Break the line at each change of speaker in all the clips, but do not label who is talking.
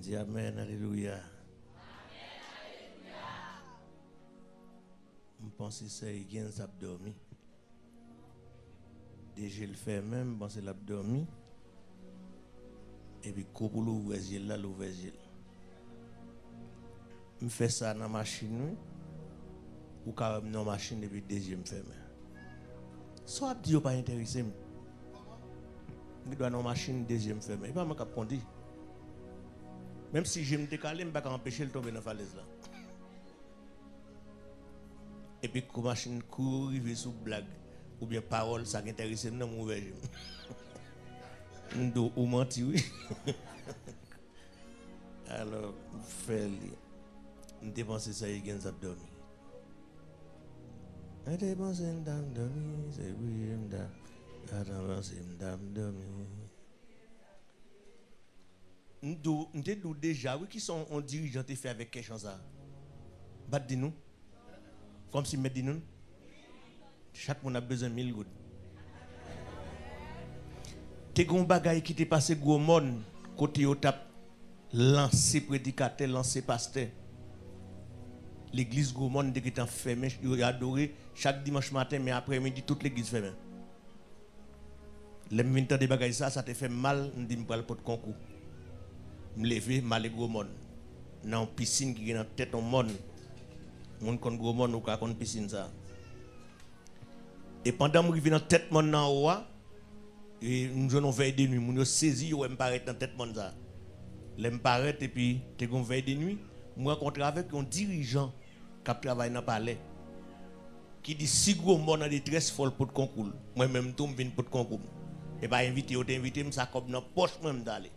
dis Amen, Alléluia. Je pense que c'est Higgins qui a dormi. Déjà, le fait même, je pense qu'il a dormi. Et puis, quand vous l'ouvrez, là, l'ouvrez. Je fais ça dans la machine, ou quand même dans la machine, depuis le deuxième fermé. Soit Dieu pas intéressé. Je dois dans la machine, deuxième fermé. Il ne va pas me dire. Même si je me décale, je ne peux pas empêcher de tomber dans la falaise là. Et puis, quand la machine court, il va sous blague. Ou bien parole, ça m'intéresse, je ne m'ouvre pas. Ou menti, oui. Alors, fais-le. Je dépense ça, il gagne ça dormi. Je dépense ça dormi, c'est oui, je dépense ça dormi. Nous avons déjà, oui, qui sont en dirigeant et fait avec quelque chose ça. Bat de nous. Comme si met de nous. Chaque monde a besoin de 1000 gouttes. T'es gon bagay qui t'est passé gros monde côté au tap lancé prédicateur, lancé pasteur. L'église gros monde qui est fermée, il adoré chaque dimanche matin mais après-midi toute l'église fermée. Les minutes de bagay ça te fait mal, on dit me pral pour concours. Me lever mal gros monde. Dans piscine qui est dans tête au monde. Mon kon gros monde ou ka kon piscine ça. Et pendant que je suis dans tête monde en haut, et nous avons veille de nuit, nous saisi ou me paraît dans tête monde ça. Les me paraît et puis te gon veille de nuit, moi rencontre avec un dirigeant qui travaille dans le palais qui dit si gros monde en détresse folle pour le concours. Moi même tout me vinn pour le concours. Et pas invité ou t'inviter me ça comme dans poche même d'aller.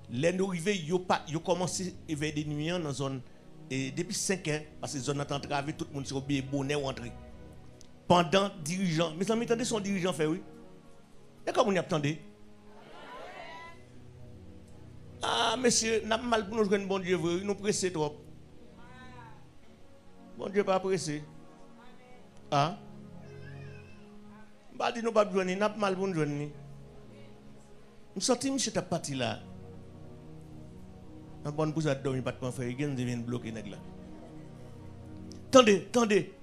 Les nous arrivé yo commencé veille de nuit dans zone et depuis 5 heures parce que zone entend travailler tout le monde sur bien bonnet ou entrer. Pendant dirigeant, mes amis, attendez son dirigeant fait oui. Et comment on y attendez? Ah, monsieur, n'a mal pour nous jouer un bon Dieu, il nous presse trop. Bon Dieu pas pressé. Ah? Bah, dis nous pas besoin, n'a mal pour nous jouer. Nous sortons, monsieur, ta partie là. Un bon pouce à dormir, pas de faire, il vient bloquer nèg là. Attendez.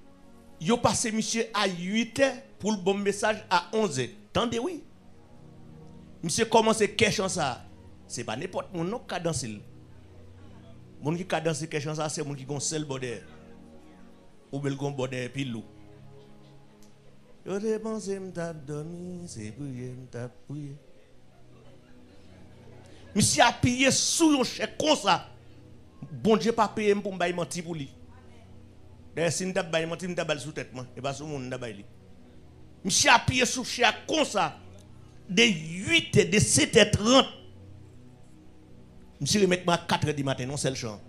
Yo passé monsieur à 8h pour le bon message à 11h. Attendez oui. Monsieur commence question ça. C'est pas n'importe mon nom qui danse. Mon qui danse question ça c'est mon qui gon seul border. Ou bel gon border pilou. Yo dépensé m't'a dormi, c'est prier m't'a prier. Monsieur a payé sous un chèque comme ça. Bon Dieu pas payer pour m'bailler menti pour lui. D'ailleurs, si nous avons baillé, nous avons sous tête, et pas sous mon baillé. Monsieur a payé sous chèque comme ça, de 8 et de 7h30. Monsieur remet moi à 4h du matin, non, c'est le champ.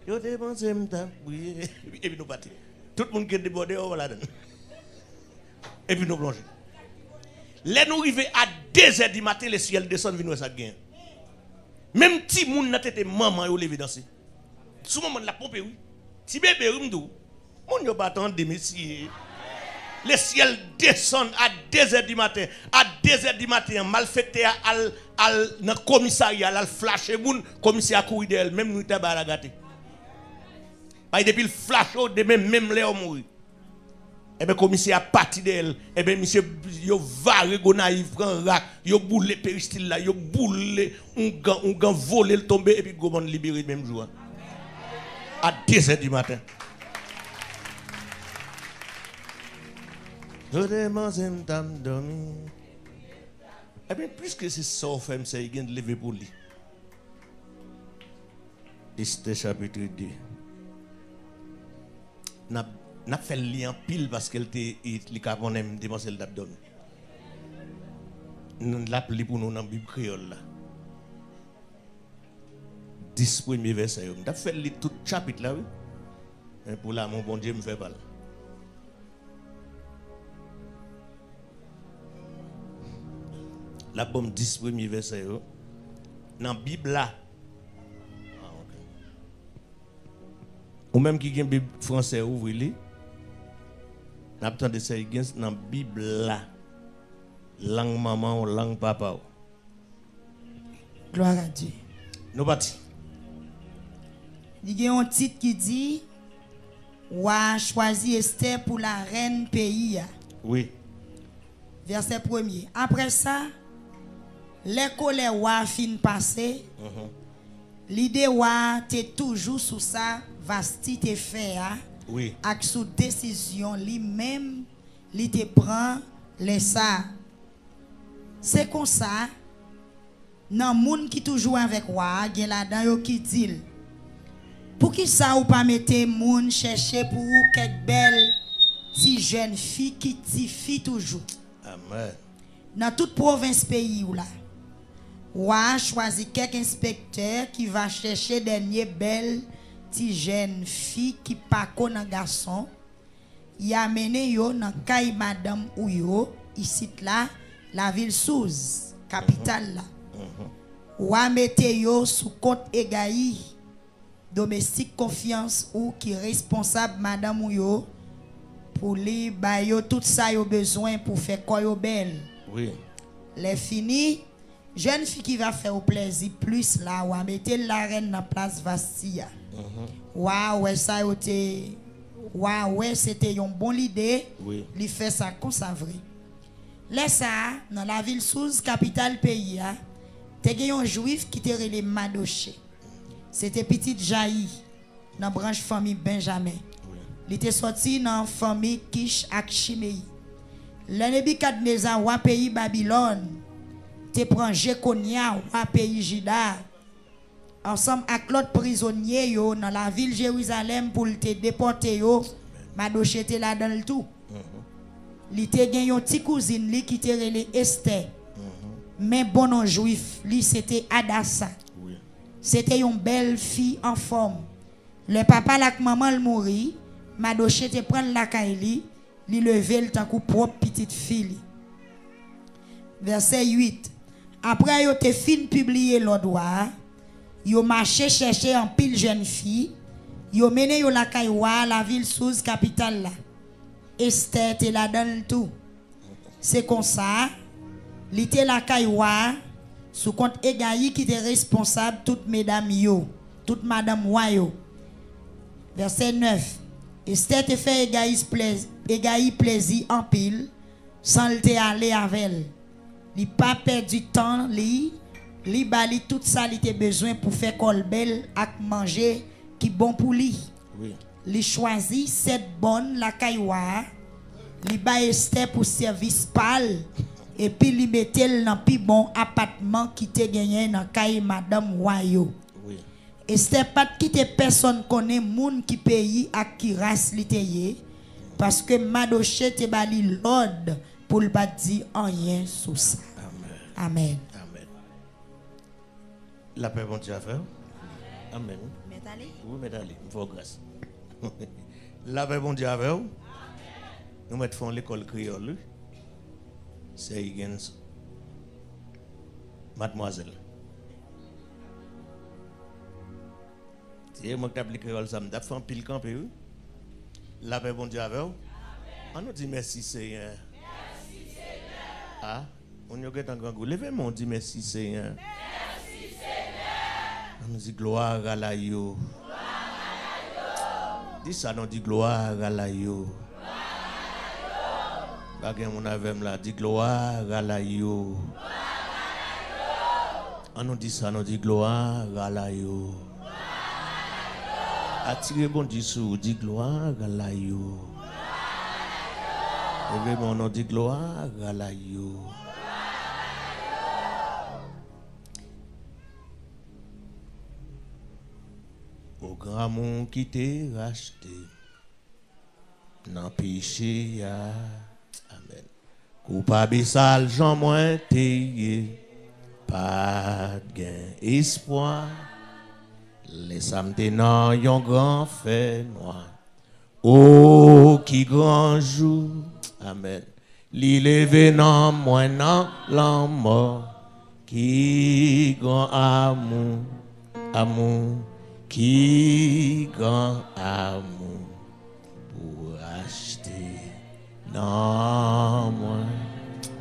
Yo dépensé, et puis nous partons. Tout le monde qui est débordé, on va la donner. Et puis nous plongeons. Là, nous arrivons à 2h du matin, le ciel descend, vient ça gagne. Même si moun n'a tête maman yo levé danser. Sous moment la pompe oui. Si bébé rimdou, moun yo pas attendre messieurs. Le ciel descend à 2h du matin. À 2h du matin, malfaiteur al dans commissariat, al flasher moun, commissaire courir d'elle, même nous ta la gâter. Parce depuis le flash de même les mourir. Et bien, commissaire parti d'elle, et bien, monsieur, yo va naïf, prend rack, yo boule péristyle là, yo boule, on gan volé le tomber, et puis goman libéré le même jour. À 2h du matin. Je demande m'tam dormi. Et bien, plus que c'est ça, femme, c'est il vient de lever pour lui. Esther chapitre 2. N'a fait le lien pile parce qu'elle était les carbonem démoncer l'abdomen. Nous l'appelons pour nous dans la Bible créole là. 10 premiers versets. N'a fait le tout chapitre là oui. Et pour là mon bon Dieu me fait parler. La bombe 10 premiers versets dans la Bible là. Ou même qui a une Bible française ouvrez-les. N'attendez ça dans la Bible là. Langue maman ou langue papa.
Gloire à Dieu.
Nous partis.
Il y a un titre qui dit Wa choisi Esther pour la reine pays.
Oui.
Verset 1er. Après ça, les colères wa fin passé. L'idée wa t'es toujours sous sa vastité fait.
Oui.
Avec sous décision lui-même, li te prend les ça. C'est comme ça. Nan moun qui toujours avec wa, gen la dan yo qui dit pour qui ça ou pas mette moun chercher pour ou quelque belle si jeune fille qui ti fille toujours.
Amen.
Dans toute province pays ou là. Wa choisi quelques inspecteurs qui va chercher dernier belle ti jeune fille qui pas connaît garçon. Y a mené yo dans kay madame ou yo ici là la ville Souz, capitale là. Ou a mette yo sous compte égaï domestique confiance ou qui responsable madame ou yo pour li ba yo tout ça yo besoin pour faire quoi yo belle.
Oui.
Les fini jeune fille qui va faire au plaisir plus là ou a mette la reine dans place Vastia. Waouh, ouais ça yo te waouh, ouais c'était une bonne idée.
Oui.
Li fait ça comme ça vrai. Là ça dans la ville Souz capitale pays a te gen un juif qui te relé Madoché. C'était petit Jaï dans branche famille Benjamin. Il était sorti dans famille Kish ak Shimei. Le Nebukadnezar wa pays Babylone te prend Jekonia wa pays Juda ensemble avec l'autre prisonnier yo dans la ville Jérusalem pour te déporter yo. Madoché te là dans le tout. Li te gen yon ti cousine li qui te relé Esther. Mais bon non juif, li c'était Adassa.
Oui.
C'était une belle fille en forme. Le papa la maman le mourit, Madoché te prend la kaili, li levé le tant que propre petite fille. Verset 8. Après yo te fin publier l'ordre, yo marché chercher en pile jeune fille, yo mené yo la kaiwa la ville Souz capitale là. Esther te la donne tout. C'est comme ça. Li te la kaiwa sous compte Egaï qui était responsable toutes mesdames yo, toutes madame yo. Verset 9. Esther te fait Egaï plaisir en pile sans te aller avec elle. Li pas perdu temps li bali tout ça li te besoin pour faire colbel ak manger qui bon pour lui.
Oui.
Li choisi cette bonne la kaiwa. Li ba Esther pour service pâle. Et puis li mettel dans pi bon appartement qui te gagné dans kay madame Wayo.
Oui.
Et c'est pas qui te personne connaît moun qui pays à qui race li te yé parce que Madoché te bali l'ordre pour le pas dire rien sur ça. Amen.
Amen. La paix bon Dieu à faire. Amen. Oui, mettez-allez. Il faut grâce. La paix bon Dieu à faire. Nous mettons l'école créole. C'est Higgins. Mademoiselle. Si moi qui applique créole ça me fait un pile campé. La paix bon Dieu avec vous. On nous dit merci Seigneur. Merci Seigneur. Ah, on y a un grand goût. Levez-moi, on dit merci Seigneur. Merci Seigneur. On nous dit gloire à la yo. Gloire à la yo. Dis ça, on dit gloire à la yo. Bagay mon avem là dit gloire à la yo. On nous dit ça, on dit gloire à la yo. Attirez bon Dieu sous, dit gloire à la yo. Et vraiment on dit gloire à la yo. Au grand monde qui t'est racheté, non péché ya. Amen. Coupable sale, Jean moins tayé, pas de gain, espoir. Les samedis non, yon grand fait noir. Oh, qui grand jour. Amen. Li levé non, moins non, l'en mort. Qui grand amour, amour. Qui grand amour pour acheter. Non, moi.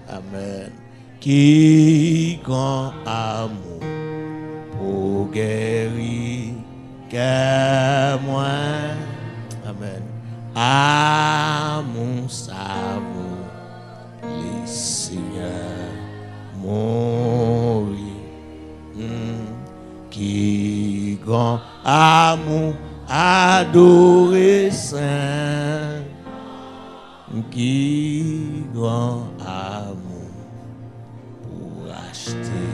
Amen. Qui grand amour pour guérir que moi. Amen. Amour savon, les seigneurs mourir. Qui grand amour adoré saint. Qui grand amour pour acheter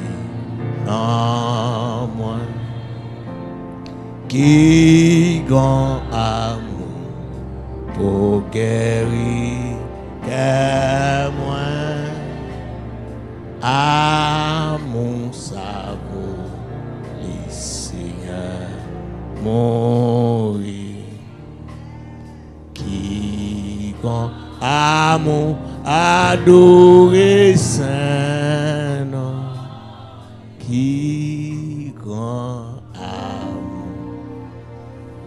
non moi. Qui grand amour pour guérir que moi. Amour savon les seigneurs mourir. Qui grand amour adoré saint nom. Qui grand amour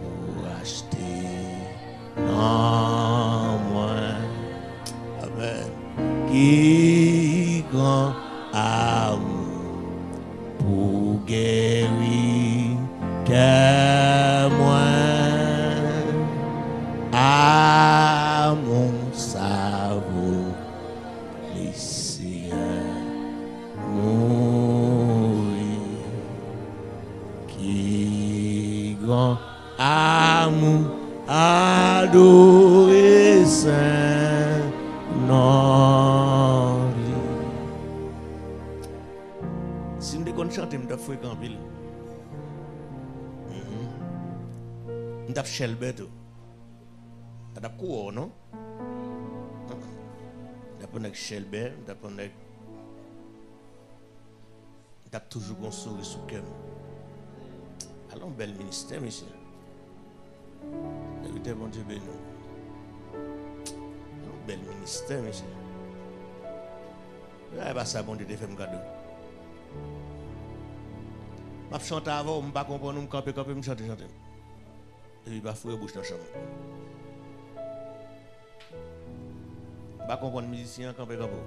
pour acheter non moi. Amen. Qui grand amour pour guérir que moi. Amour savon les seigneurs mourir. Qui grand amour adoré saint non. Si nous devons chanter, nous devons fréquenter en ville. Nous devons chelber tout. Nous devons courir, non? Nous devons chelber, nous devons toujours un sourire sous cœur. Allons, bel ministère, monsieur. Évitez, bon Dieu, béni. Allons, bel ministère, monsieur. Ah, bah ça, bon Dieu, fait un cadeau. Je chante avant, je ne comprends pas, je ne chante. Et puis, je fouille bouche dans la chambre. Je ne comprends pas les musiciens, je ne comprends pas.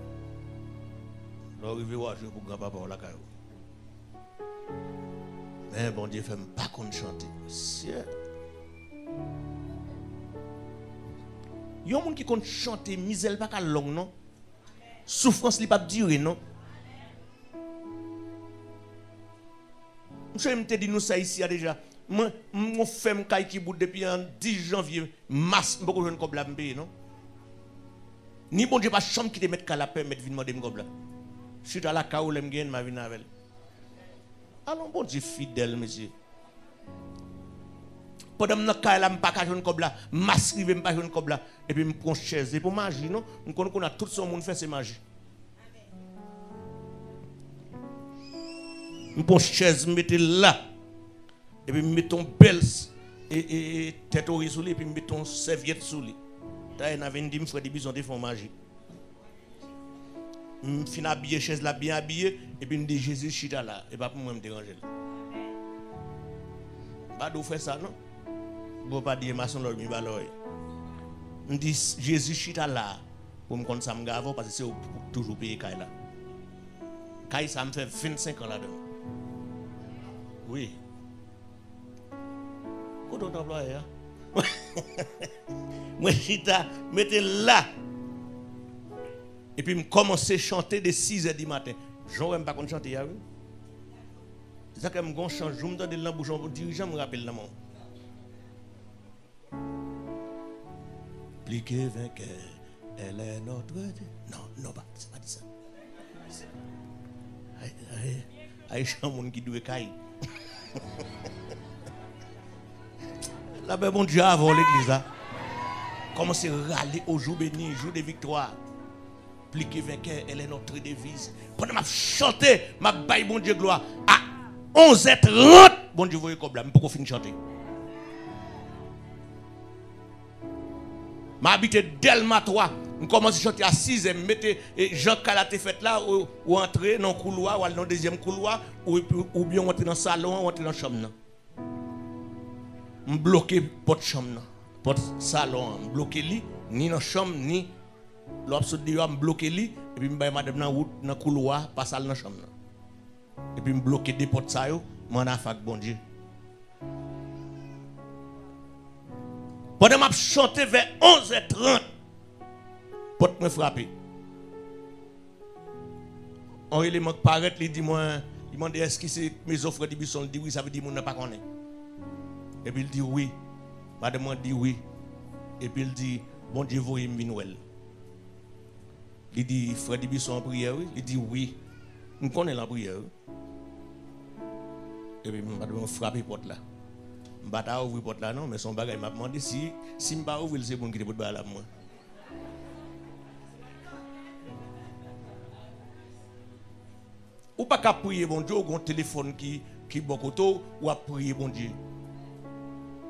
Je vais jouer pour grand-papa ou la caillou. Mais bon Dieu, fait pas qu'on chante. Monsieur. Il y a des gens qui comptent chanter, misère pas qu'à long, non? Souffrance n'est pas durer, non? Je me dit nous ça ici déjà. Moi femme qui bout depuis en 10 janvier, mars, beaucoup jeune comme la mbé, non? Ni bon Dieu pas chambre qui te mettre la paix, mettre vinn demander m'gobla. Je suis à la caou l'aime gagne ma vie avec. Allons bon Dieu fidèle monsieur. Pendant que je ne pas jeune comme là, m'ascrive pas jeune comme là et puis me prend chaise pour magie non, on connaît qu'on a tout son monde fait c'est magie. Me prend chaise mettez là et puis mettons belle et tête au sous lui et puis mettons serviette sous lui. T'as une avait dit me frère des bisons de font magie. Me fin habillé chaise là bien habillé et puis me dit Jésus chita là et pas pour moi me déranger. Pas d'où faire ça non? Bon pas dire maçon leur mi baloy. Me dit Jésus chita là pour me compte ça me gavo parce que c'est toujours payer caille là. Caille ça me fait 25 ans là-dedans. Oui. Où d'autres employés hein? Moi chita mettez là. Et puis me commencer à chanter de 6h du matin. J'aurais pas qu'on chanter là. C'est ça que me gon change, je me donne de l'embouchon pour dirigeant me rappelle là mon. Pliquer vainqueur, elle est notre non pas c'est pas dit ça. Aïe mon qui doit caille. Là ben bon Dieu avant l'église là. Commencez à râler au jour béni, jour de victoire. Pliquer vainqueur, elle est notre devise. Pendant m'a chanter, m'a baille bon Dieu gloire à 11h30, bon Dieu voyez comme là, mais pourquoi finir chanter? M'a habité Delma 3, on commence à chanter à 6h, mettez Jean Calaté fait là ou entrer dans le couloir ou dans le deuxième couloir ou bien entrer dans le salon ou entrer dans la chambre. On bloqué porte chambre, porte salon, bloqué lit ni dans la chambre ni L'obsède dit, je bloqué lui, et puis je vais madame dans la route, dans le couloir, passer dans la chambre. Et puis je bloqué des portes, je m'en ai fait bon Dieu. Pendant que je chantais vers 11h30, porte me frapper. Un élément qui paraît, il dit moi, il m'a dit est-ce que c'est mes offres de Bisson? Il dit oui, ça veut dire que je ne pas connaître. Et puis il dit oui. Madame dit oui. Et puis il dit bon Dieu, vous me Noël. Il dit frère de Bisson en prière, oui. Il dit oui. Je connais la prière. Et puis madame frappe la porte là. Je ne vais pas ouvrir la porte là non, mais son bagage m'a demandé si je ne vais pas ouvrir, c'est bon qui te porte là moi. Ou pas qu'à prier bon Dieu, ou un téléphone qui bokoto ou à prier bon Dieu.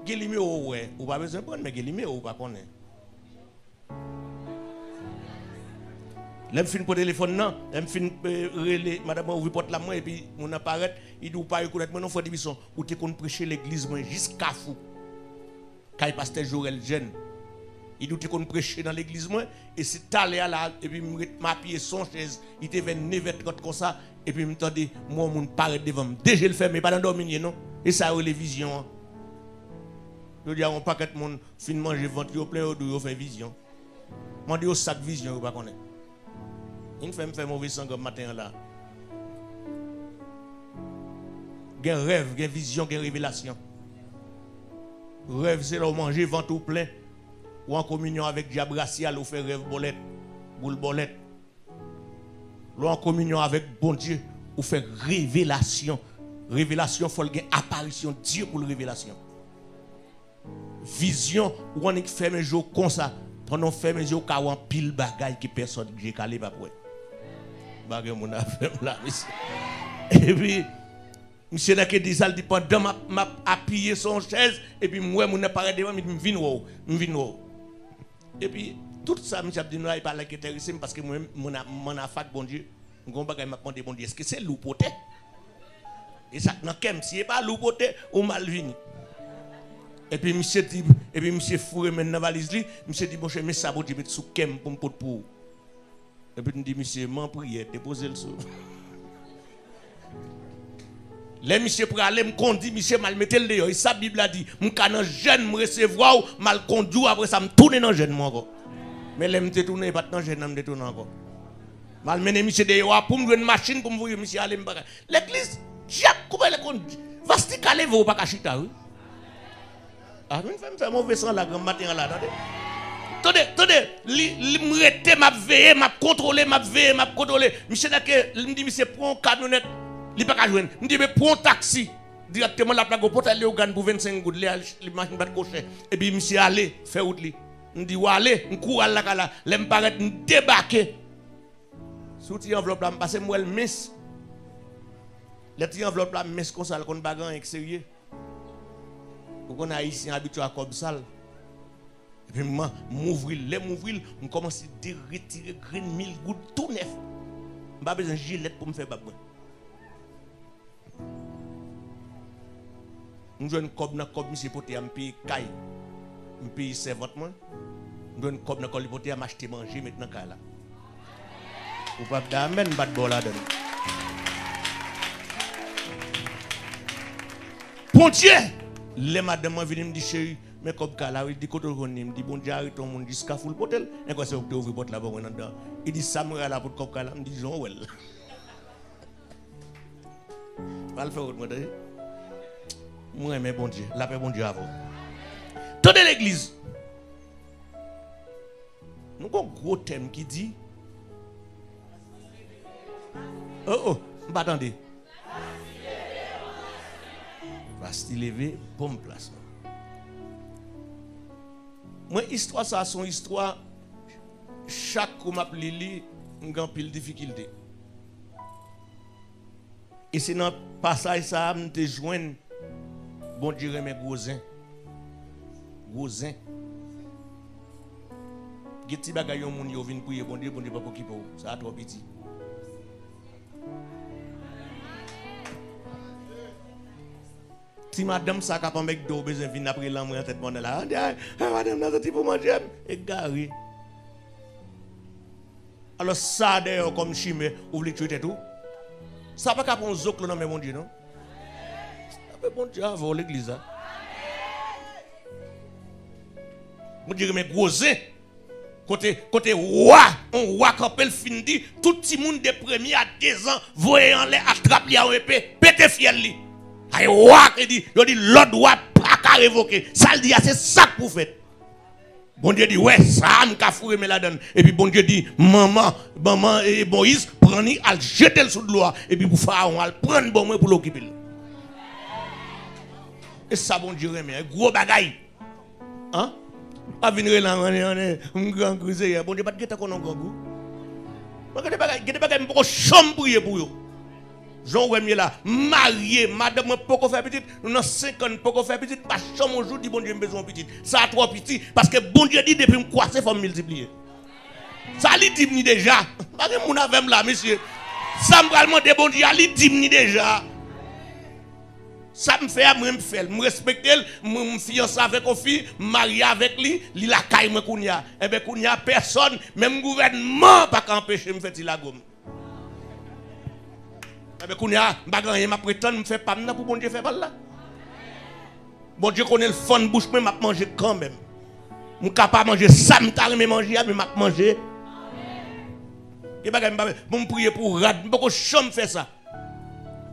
Gelime ouais, ou pas besoin de prendre mais gelime ou pas connaître. L'aime fin pour téléphone non, l'aime fin relé madame ouvre porte la main et puis on apparaît, il dit ou pas reconnaître moi non faut dire ou te qu'on prêcher l'église moi jusqu'à fou. Quand pasteur Joël jeune, il dit qu'on prêcher dans l'église moi et c'est t'aller là et puis m'a pied son chaise, il te 29h30 comme ça et puis me dit moi mon paraît devant déjà le fait mais pas dans dormir non et ça les visions. Je dis on paquet monde fin manger ventre au plein de faire vision. Moi dit au sac vision pas connaître. Il fait mauvais sang comme matin là. Gen rêve, gen vision, gen révélation. Rêve c'est là où manger ventre au plein ou en communion avec diable racial ou faire rêve bolette, boule bolette. Ou en communion avec bon Dieu ou faire révélation. Révélation faut le apparition Dieu pour la révélation. Vision ou on fait mes jours comme ça. Pendant fait mes jours quand on pile bagaille qui personne j'ai calé pas pour. Bagay mon affaire là monsieur. Et puis monsieur n'a que dit ça dit pendant m'a appuyé son chaise et puis moi mon appareil devant me vinn wo. Et puis tout ça monsieur dit il parle qui intéressé parce que moi mon affaire bon Dieu gon bagay m'a demandé bon Dieu est-ce que c'est loupoté? Et ça dans kem si pas loupoté ou mal vini. Et puis monsieur dit et puis monsieur fourré maintenant valise li monsieur dit bon cher mais ça bon Dieu mettre sous kem pour me pour. Et puis, je dis, monsieur, m'en prière, déposez le sou. Les monsieur pour aller me conduire, monsieur mal mettre le dehors. Et sa Bible a dit, m'can jeune me recevoir mal conduire après ça me tourner dans jeune moi encore. Mais les me tourner pas dans jeune me tourner encore. Mal mener monsieur dehors pour me donner une machine pour me voir monsieur aller me bagarre. L'église, Jacques comment elle conduit. Va se caler vous pas cachita oui. Ah, une femme fait mauvais sang la grand matin là, attendez. Attendez, m'rete m'a veillé, m'a contrôlé, m'a veillé, m'a contrôlé. Monsieur Nake, me dit monsieur prend camionnette, il pas joindre. Me dit mais prend taxi directement la plaque au porte aller au Gan pour 25 gouttes, les machines pas de cocher. Et puis monsieur aller faire route li. Me dit ou aller, me court là là, l'aime paraît débarquer. Sous enveloppe là, me passer moi le miss. Les petits enveloppe là, miss comme ça qu'on bagarre extérieur. Pour qu'on a ici habitué à comme ça. Et puis, m'ouvrir, je commence à retirer 1000 gouttes tout neuf. Je n'ai pas besoin de gilet pour me faire babouin. Je joue un cob dans le cob, monsieur poté, je paye caille. Je paye servante. Je joue un cob dans le cob, poté, je m'acheter manger maintenant caille là. Ou pas d'amen, pas de bol là-dedans. Bon Dieu! Les madame viennent me dire chérie. Mais comme là, il dit qu'on me dit bon Dieu arrête ton monde jusqu'à full potel et quoi c'est pour ouvrir porte là-bas dedans. Il dit Samuel là pour comme là, me dit Jean well. Pas le faire autre monde. Moi mais bon Dieu, la paix bon Dieu avant. Toute l'église. Nous avons un gros thème qui dit oh, pas attendez. Va se lever, bon place. Moi, histoire, ça, son histoire, chaque coup m'a li, on pile difficulté. Et c'est dans le passage, ça, me te joindre, bon Dieu, mes gros-uns. Gros-uns. Geti bagay yon moun yo vin prier, bon Dieu, pas pour qui pour ça, trop petit. Si madame ça capable avec deux besoin venir après l'amour en tête bonne là. Madame là c'est pour manger égaré. Alors ça d'ailleurs comme chimé, oublie tout et tout. Ça pas qu'à prendre zoc non mais mon Dieu non. Mais bon Dieu avant l'église. Mon Dieu mais grosé. Côté roi, on roi quand elle finit, tout le monde des premiers à 2 ans, voyant les attrape li en épée, pété fiel li. Ay roi qui dit, il dit l'autre roi pas qu'à révoquer. Ça le dit c'est ça pour faire. Bon Dieu dit ouais, ça m'a fourré mais la donne. Et puis bon Dieu dit maman et Moïse prend-ni à jeter le sous de l'eau et puis pour Pharaon al prendre bon moi pour l'occuper. Et ça bon Dieu remet gros bagaille. Hein? A venir là on grand cruiser bon Dieu pas de qu'on grand goût. Pas de bagaille pour chambre pour yo. Jean Wemier là, marié, madame, pourquoi faire petite? Nous avons 50, pourquoi faire petite? Pas chambre au jour, dit bon Dieu, besoin petite. Ça a trop petit, parce que bon Dieu dit depuis me croiser, il faut me multiplier. Ça lui dit déjà. Pas que mon avem là, monsieur. Ça me demander bon Dieu, lui dit déjà. Ça me fait, moi me fait, me respecter, me fiancer avec une fille, marié avec lui, il la caille me kounya. Eh ben kounya personne, même gouvernement pas qu'empêcher me faire la gomme. Mais quand je m'a prétendre me faire pas pour bon Dieu faire pas là. Bon Dieu connaît le fond de bouche mais m'a manger quand même. Je suis capable de manger ça me manger mais m'a manger. Et bagay me prier pour rad, beaucoup chambre faire ça.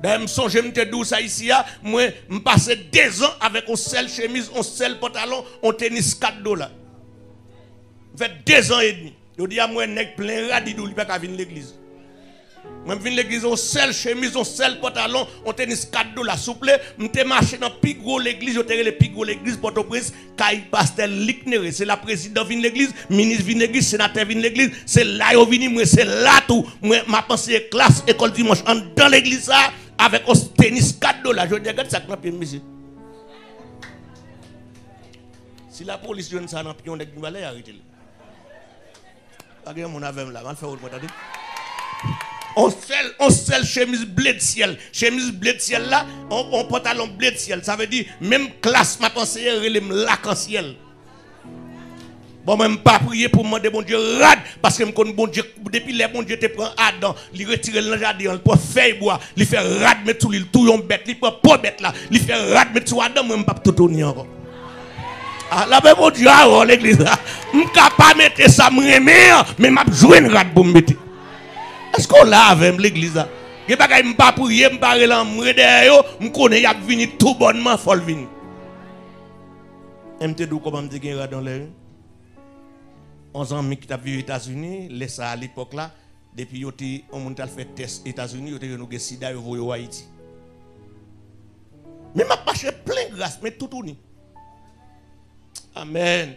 D'ailleurs me songe me te dou ça ici moi me passer 2 ans avec une seule chemise, un seul pantalon, un tennis $4. Fait 2 ans et demi. Je dis à moi nèg plein radidou il pas qu'à venir l'église. Moi je viens l'église on seul chemise, on seul pantalon, on tennis $4 souple, m'te marché dans plus gros l'église, je terre le plus gros l'église Port-au-Prince, Caille Pasteur Licnere, c'est la présidente vient l'église, ministre vient l'église, sénateur vient l'église, c'est là yo vini moi c'est là tout. Moi m'a pensé classe école dimanche dans l'église ça avec un tennis $4. Je dis regarde ça dans pied monsieur. Si la police donne ça dans pied on nèg va aller arrêter. Pas mon avem là, on fait autre moi on seul chemise bleu de ciel. Chemise bleu de ciel là, on pantalon bleu de ciel. Ça veut dire, même classe, ma pensée, relève lac en ciel. Bon, même pas prier pour demander bon Dieu rad, parce que me bon Dieu, depuis les bon Dieu te prend Adam, il retire le jardin, il prend feuille bois, il fait rad, mais tout yon bête, il prend pas bête là, il fait rad, mais tout Adam, même pas tout tourner encore. Ah, là, ben bon Dieu, l'église là, je suis capable de mettre ça, mais je jouer une rad pour me mettre. Est-ce qu'on l'a avec l'église là? Je ne peux pas prier, je ne peux pas derrière, je connais, il a venu tout bonnement, il faut le venir. Je me dis comment je dis dans les 11 ans qui a vécu aux États-Unis, laisse ça à l'époque là, depuis que on a fait test aux États-Unis, on a eu sida au Haïti. Mais je pas cherché plein de grâce, mais tout tourné. Amen.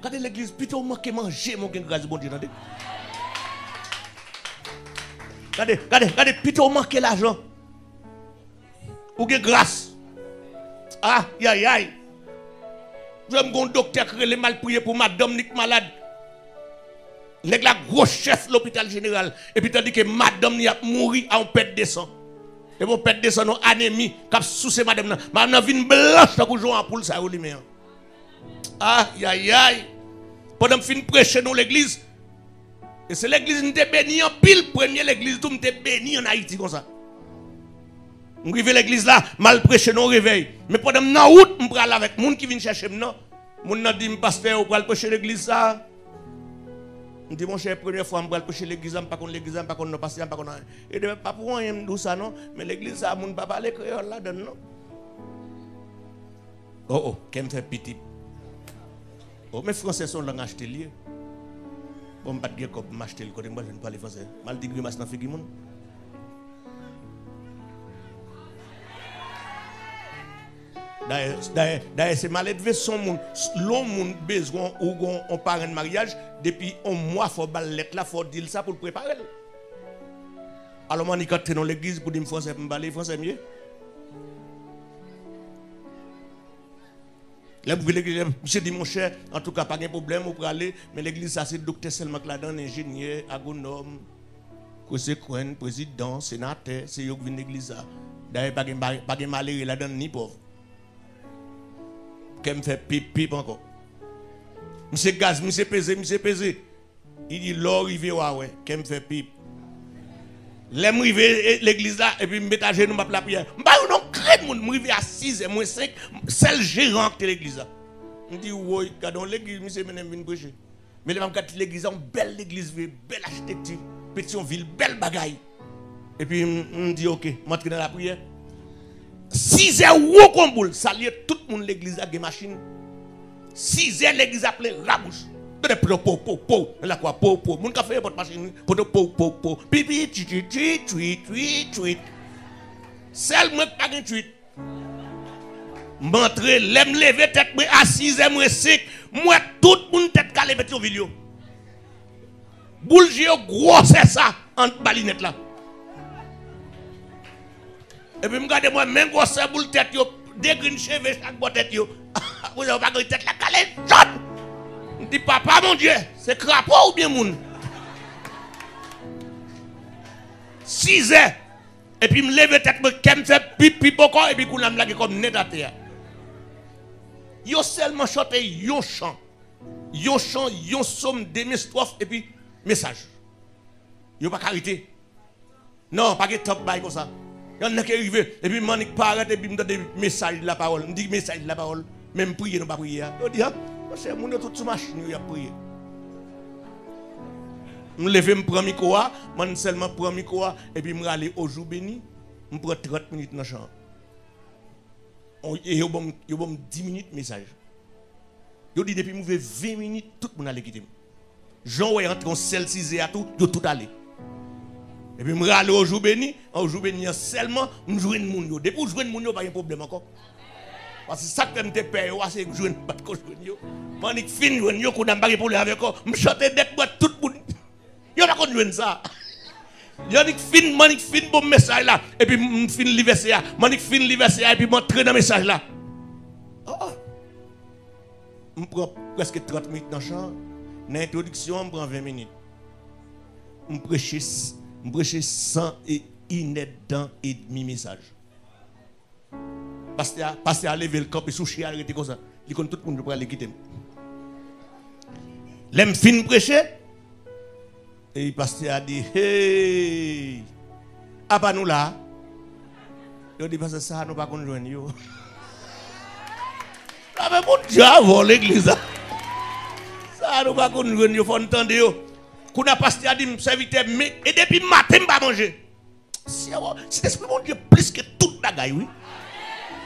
Quand l'église, plutôt manquer manger, mon grâce, bon Dieu. Regardez, plutôt manquer l'argent. Ou que grâce. Ah, aïe. J'aime un docteur qui est mal prié pour madame Nick malade. Les la gros chef de l'hôpital général. Et puis tandis que madame Nick a mouru en perte de sang. Et mon perte de sang, non, anémie, qui a souci madame. Madame vient blanche pour jouer en poule, ça ou lui-même. Ah, aïe. Pendant que je prêcher dans l'église. Et c'est l'église qui était bénie en pile, première l'église qui était bénie en Haïti comme ça. Je suis l'église là, mal prêché, non réveil. Mais pendant que je route, je parle avec les gens qui viennent chercher moi. Les gens disent, pasteur, vous allez prêcher l'église ça. Je dis, mon cher, première fois, je vais prêcher l'église, je ne sais pas l'église, je ne sais pas le pasteur, je ne sais pas. Et de pas pour rien, je ça, non. Mais l'église ça, je ne pas parler créole là-dedans, non. Oh, qui me fait petit. Oh, mes français sont langage lié. Bon, je ne vais pas m'acheter le côté, moi je ne parle pas français. Mal dit grimace dans le figure. D'ailleurs, c'est mal élevé son monde. L'homme a besoin ou on parle de mariage, depuis un mois, il faut baller là, il faut dire ça pour le préparer. Alors, moi, je suis dans l'église pour dire français, je parle français mieux. Je dis mon cher, en tout cas, pas de problème, vous pouvez aller, mais l'église, ça c'est docteur seulement là-dedans, ingénieur, agronome, conséquent, président, sénateur, c'est eux qui viennent l'église. D'ailleurs, pas de malheur là-dedans, ni pauvre. Qui me fait pip encore. Monsieur gaz, monsieur pesé. Il dit, l'or rivé, ouais, qu'elle me fait pipe. L'aime rivé l'église là, et puis me mettre à genoux, la prière. Je non crée mon, me rivé à 6h, moins 5, c'est le gérant de l'église là. Je dis, oui, regardons l'église, monsieur, je viens prêcher. Mais les femmes, l'église, une belle église, belle architecture, Pétionville, belle bagaille. Et puis, je dis, ok, je m'entre dans la prière. 6h, ou comme boule, ça lié tout le monde l'église avec des machines. 6h, l'église appelée Rabouche. La quoi, po, mon café, votre machine, po, pipi, tweet. Celle moi pas de tweet. M'entre, l'aime lever tête, moi à 6h, moi 5, moi tout le monde tête calé petit vidéo. Boule gros, c'est ça, entre balinette là. Et puis, regardez moi, même gros, c'est boule tête, dégrine cheveux chaque bout tête, vous avez pas de tête la calée, jaune. Je dis, papa, mon Dieu, c'est crapaud ou bien moun? 6h. Et puis, je me lève tête, je me fais pipi beaucoup, et puis, je me lève comme net à terre. Yo seulement chanté yon chant, yon somme, demi-strophe, et puis, message. Yo pas carité. Non, pas de top by comme ça. Yon n'a qui arrive, et puis, manique paraît, et puis, me donne des messages de la parole. Me dit message de la parole. Même prier, non pas prier. Yo dit, c'est mon tout sous machine, il a prié. Je me lève, je prends le micro, je seulement prends le micro, et puis je aller au jour béni, je prends 30 minutes dans le champ. Et je prends 10 minutes de message. Je dis depuis que je fais 20 minutes, tout le monde allait quitter. Jean ouais entre celle 6 et tout, je tout allé. Et puis je aller au jour béni seulement, je joue une monde. Depuis que je joue une monde, pas de problème encore. Parce que ça que je paye, c'est que je ne pas de jouer. Je suis fin, je ne pas de problème avec eux. Je chante d'être tout le monde. Je ne pas de jouer ça. Je suis fin, bon message là. Et puis je fin l'anniversaire. Je suis fin l'anniversaire et puis je montre dans le message là. Je prends presque 30 minutes dans le champ. Dans l'introduction, je prends 20 minutes. Je prêche 100 et dans et demi message. Pasteur a levé le camp et souché a arrêté comme ça. Il connaît tout le monde pour aller quitter. L'aime fin prêcher. Et le pasteur a dit, hey, à pas nous là. Il dit, parce que ça, nous pas qu'on joigne. Ça fait mon diable l'église. Ça, nous pas qu'on joigne. Il faut entendre. Quand le pasteur a dit, serviteur, et depuis matin, je ne pas manger. C'est l'esprit mon Dieu plus que toute la gaille, oui.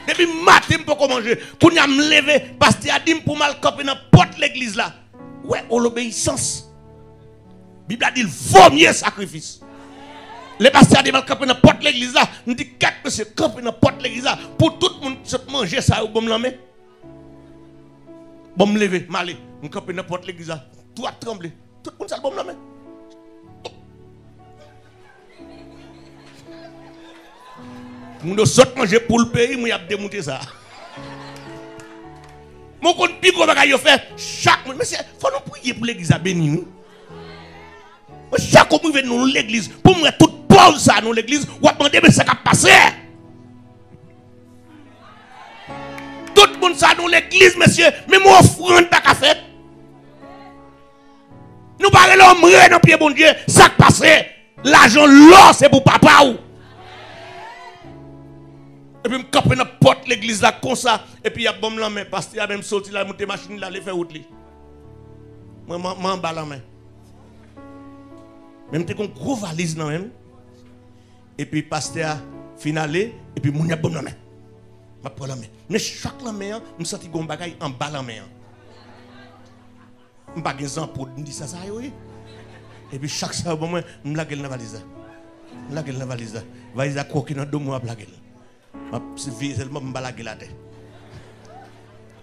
Depuis matin, je ne peux pas manger. Quand je me levé, pasteur a dit pour mal camper dans la porte de l'église là. Ouais, on l'obéissance. La Bible a dit, il vaut mieux sacrifice. Le pasteur a dit, mal camper dans la porte de l'église là. On dit, 4 monsieur camper dans la porte de l'église là. Pour tout le monde se manger ça, ou bon me l'emmener. Bon me lever, m'aller. On camper dans la porte de l'église là. Tout a tremblé. Tout le monde ça, bon me l'emmener. Moun saute manger pour le pays, moi y a démonté ça. Mon compte pico va yo faire chaque mais c'est faut nous prier pour l'église à bénir. Chaque fois nous venons l'église pour moi toute pause ça dans l'église, ou demander mais ça qui passé. Tout le monde ça dans l'église monsieur, même offrande pas qu'à faire. Nous parlons l'homme dans pied bon Dieu, ça qui passé. L'argent là c'est pour papa ou. Et puis, je campe dans la porte de l'église là, comme ça. Et puis, il y a bon la main. Parce qu'il y a même sorti la machine là, les faire route. Moi, je m'en bats la main. Même si j'ai une grosse valise là même. Et puis, pasteur finalé. Et puis, je bon la main. Je prends la main. Mais chaque la main, je sens qu'il y a un bagage en bas la main. Je ne sais pas pour dire ça. Et puis, chaque fois, je me lague dans la valise. Je me lague dans la valise. Valise à croquer dans 2 mois, je me lague.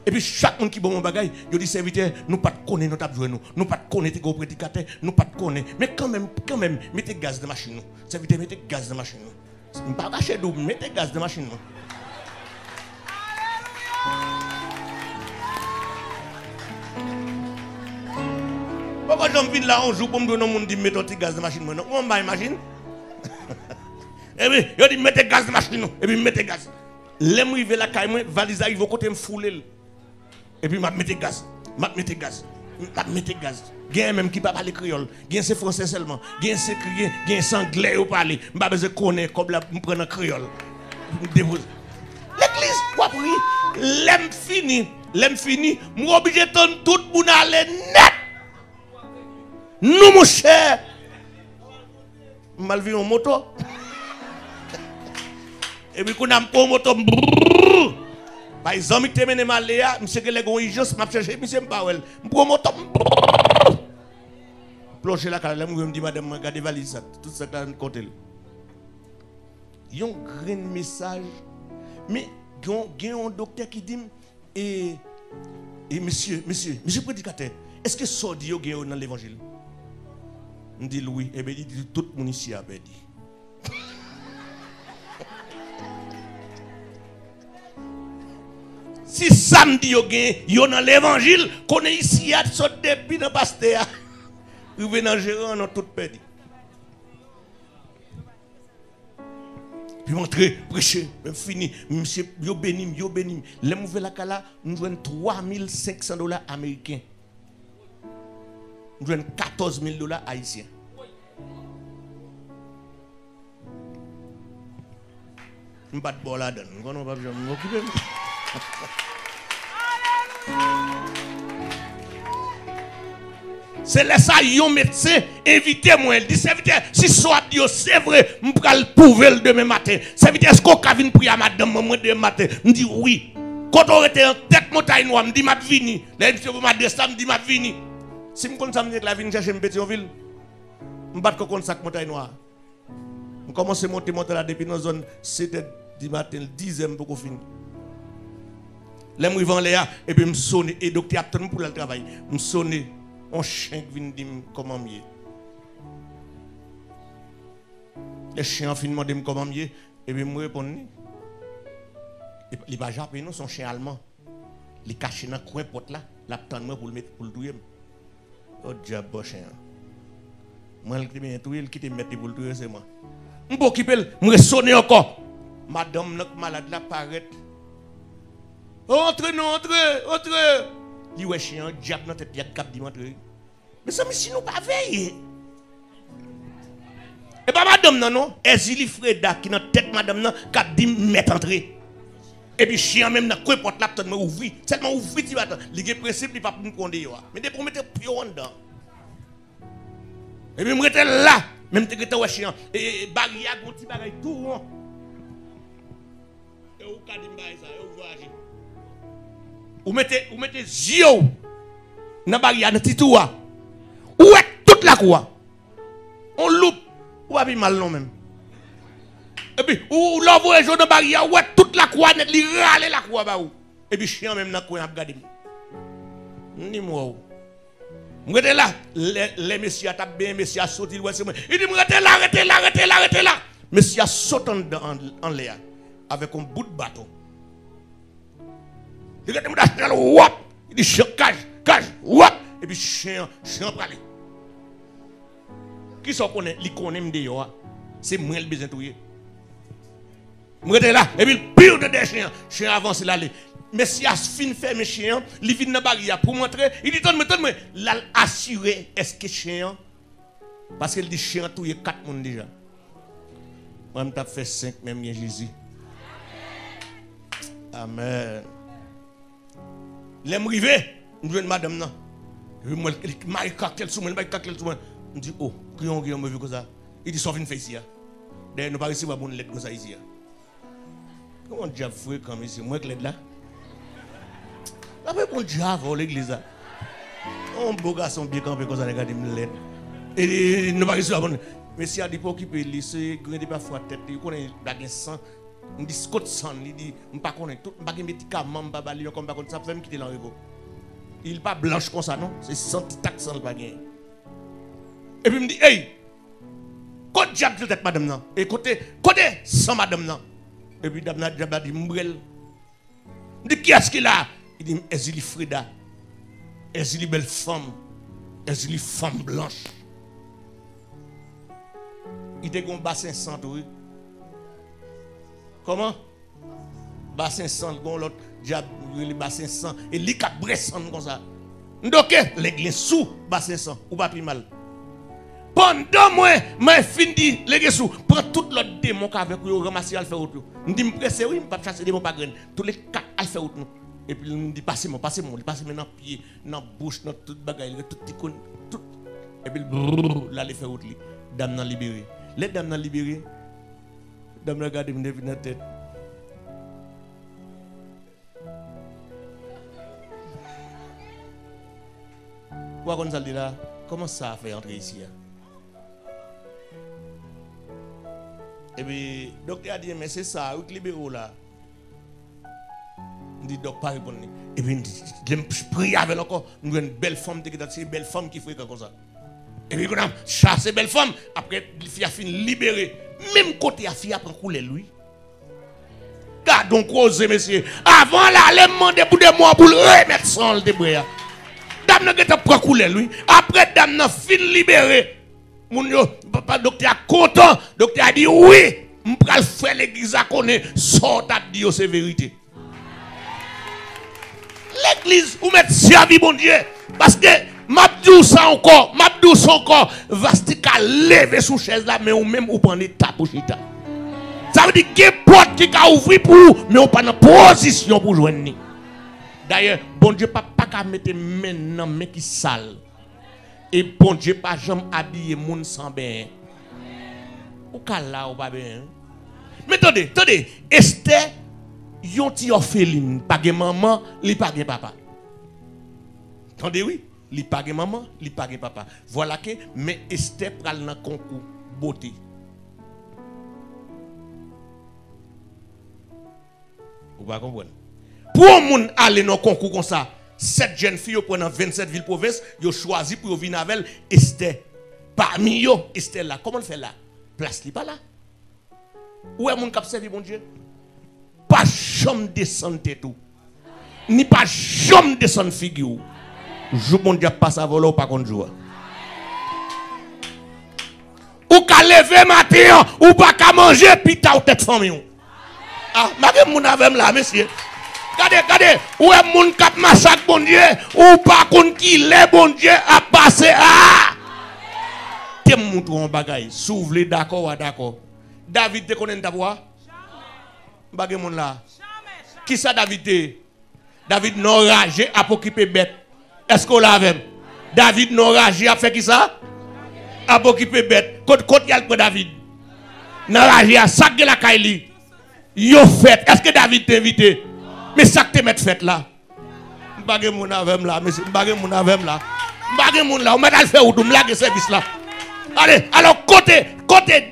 Et puis chaque monde qui bon mon bagage, il dit serviteur, nous pas connaître notre jouer nous pas connaître tes prédicateurs, nous pas connaître. Mais quand même, mettez gaz dans la machine nous. Serviteur, mettez gaz dans la machine nous. Pas cacher double, mettez gaz dans la machine nous. Pourquoi j'en viens là un jour pour me donner monde dit mettez gaz dans la machine moi. On va imaginer. Et puis, il dit mettez gaz dans la machine. Et puis, mettez gaz. L'aime arrive la caille, valise arrive au côté me fouler. Et puis, je mettez gaz. Je mettez gaz. Pas mettre gaz. Gen même qui pas parler créole, gen c'est français seulement, gen c'est gen anglais ou parler, pas besoin connaître comme la prendre créole. L'église quoi pour l'aime fini, moi obligé de tout le monde aller net. Nous mon cher mal vu en moto. Et puis qu'on a un moto. Par exemple, je suis mal là, monsieur que les gens ils juste m'a chercher, monsieur Powell. M'prend moto. Plonger la calme, me dit madame, regardez valise tout ça dans côté. Il y a un grand message. Mais il y a un docteur qui dit et monsieur prédicateur, est-ce que ça dit dans l'évangile? On dit oui, et bien il dit tout le monde ici a dit. Si samedi yo dans l'évangile, qu'on est ici à sauter depuis dans pasteur. Vous venez en gérant dans tout perdu. Puis montrer, prêcher, fini, monsieur yo béni. Les mauvais la kala, nous jouons $3,500 américains. Nous jouons $14,000 haïtiens. Je pas de bol là-dedans. Je ne vais pas m'occuper. C'est là ça, yon médecin, invitez-moi. Il dit, serviteur, si soit Dieu, c'est vrai, je vais le prouver le demain matin. Serviteur, est-ce qu'on va prier à madame, moi, demain matin? Je dis oui. Quand on était en tête montagne noire, je dis, je vais venir. Là, je vais m'adresser, je dis, je vais venir. Si je me dis que la vie chercher une petite ville, je vais contre ça montagne noire. Je commence à monter là depuis dans la zone 7h du matin, 10h pour qu'on finisse. Là, je vais là, et puis je sonne, et docteur attend pour le travail. Je sonne, un chien qui vient dire comment mieux. Les chiens viennent demander comment mieux, et puis je réponds. Il va japper, non, son chien allemand. Il cache dans le coin porte là, l'attend pour le mettre pour le tuer. Oh, diable, bon chien. Moi, il qui te met pour le tuer, c'est moi. Je vais occuper, je vais sonner encore. Madame, notre malade là, paraît. Entre. Il ouais chien, diable dans tête, il y a cap di montre. Mais ça, mais si nous pas veiller. Et pas madame non, Ezili Freda qui dans tête madame non, cap di mettre entrer. Et puis chien même dans quoi porte là, me ouvrir. Seulement ouvrir tu vas attendre. Il est principe, il pas pour me conduire yo. Mais des pour mettre pied en dedans. Et puis me rete là, même te que ouais chien et barrière gon ti bagay tout rond. Et ou ka di mbay ça, ou voyage. Ou mettez zio dans barrière dans titoua. Ou est toute la cour. On loupe ou pas mal non même. Et puis ou l'envoie dans barrière ou est toute la cour net li râler la cour ba ou. Et puis chien même dans coin a regarder. Ni moi. M'rete là les messieurs t'a bien messieurs sorti il dit m'rete là. Messieurs saute en l'air avec un bout de bateau. Il dit wap, il dit chien cage, wap, et puis chien pralé. Qui s'en connaît, il connaît m'de c'est moi le besoin de touyer. Moi là, et puis pire de des chien avance là. Messia fin fait mes chiens, il vient dans barrière pour montrer, il dit donne-moi, là assurer est-ce que chien parce qu'il dit chien touyer 4 monde déjà. Moi m't'a fait 5 même bien Jésus. Amen. L'aime rivé, je viens de madame non. Je moi maille cocktail sous moi, je dis oh, crions me vu comme ça. Il dit sauf une fait ici. D'ailleurs nous pas recevoir bonne lettre comme ça ici. Comment diable fouet comme ici, moi que l'aide là. Après bon diable l'église là. On beau garçon bien campé comme ça regarder me lettre. Et nous pas recevoir bonne. Mais si a dit pour occuper lui, c'est grand pas fois tête, il connaît blague sang. On dit Scott San, il dit, je ne sais pas, je ne médicament, je ne sais pas, ça fait me quitter l'enrivo. Il n'est pas blanche comme ça, non? C'est sans taxe sans le bagage. Et puis il me dit, hey, côté diable tête madame, non? Et côté sans madame, non? Et puis madame dit, m'brel. Il dit, qui est-ce qu'il a? Il dit, Ezili Freda. Ezili belle femme. Ezili femme blanche. Il était un bassin sans oui. Comment? Bassin 100, l'autre diable, le bassin 100. Et lui qui a bressé comme ça. Donc, l'église sous, bas 500, ou pas plus mal. Pendant moi, fini, l'église sous, prends tout l'autre démon qu'avec vous, ramasser à le faire autre. Je dis, pressé, oui, je ne pas chasser démon pas graine. Tous les 4 à le faire autre. Et puis, je dis, passez-moi, il passe dans le pied, dans la bouche, dans toute bagaille, tout icône, tout. Et puis, là, il fait autre. Dame n'a libéré. Les dames n'a libéré. Dame regarde, me dans la tête. Pourquoi on dit là? Comment ça a fait entrer ici? Et puis, le docteur a dit, mais c'est ça, vous libérez là. Je dis, docteur, pas répondre. Et puis, je prie avec encore une belle femme, c'est une belle femme qui fait comme ça. Et puis, on a chassé belle femme. Après, la fille a fini libérée. Même côté, la fille a pris couler lui. Gardons cause, messieurs. Avant là, elle m'a demandé pour des mois pour le remettre sans le débris. Dame n'a pas pris couler lui. Après, dame n'a fini libérée. Mon papa, docteur est content. Docteur a dit oui. Je vais faire l'église à connaître. Sort à dire c'est vérité. L'église, vous mettez servi, bon Dieu. Parce que, m'abdou ça encore, va se lever sous chaise là, mais ou même ou prendre ta pour chita. Ça veut dire qu'il y a une porte qui a ouvert pour vous, mais on pas dans position pour joindre. D'ailleurs, bon Dieu, pas qu'à mettre maintenant, mais qui sale. Et bon Dieu, pas jamais habiller moun sans bain. Ou là ou pas bien. Mais attendez, Esther, yon ti orpheline, pas de maman, li pas de papa. Attendez, oui, li pas de maman, li pas de papa. Voilà que, mais Esther pral nan concours beauté. Vous pas comprendre? Pour un monde aller dans concours comme ça, 7 jeunes filles pendant 27 villes provinces, yo choisi pour venir avec Esther. Parmi yo, Esther là, comment le fait là? Place li pas là. Où est mon cap servi mon Dieu? Pas chambre descendre tout. Ni pas chambre descendre figure. Jou mon Dieu passe à voler ou pas contre jour. Ou ka lever matin ou pas ka manger puis ta ou tête famille. Ah, magem moun avem là monsieur. Regardez, où est mon cap massacre bon Dieu ou pas contre qui les bon Dieu a passé ah. Te montre un bagay, s'ouvre d'accord. David te connaît ta voix? Bagay mon là. Qui ça David te? David non ragé a occupé bête. Est-ce qu'on l'a avec? David non ragé a fait qui ça? A occupé bête. Côte y a le David. Non ragé a sac de la Kaili. Yo fait. Est-ce que David t'invite? Mais ça que te met fait là. Bagay mon avec là, monsieur. Bagay mon avec là. Bagay mon là, on m'a fait ou me laguer service là. Allez, alors côté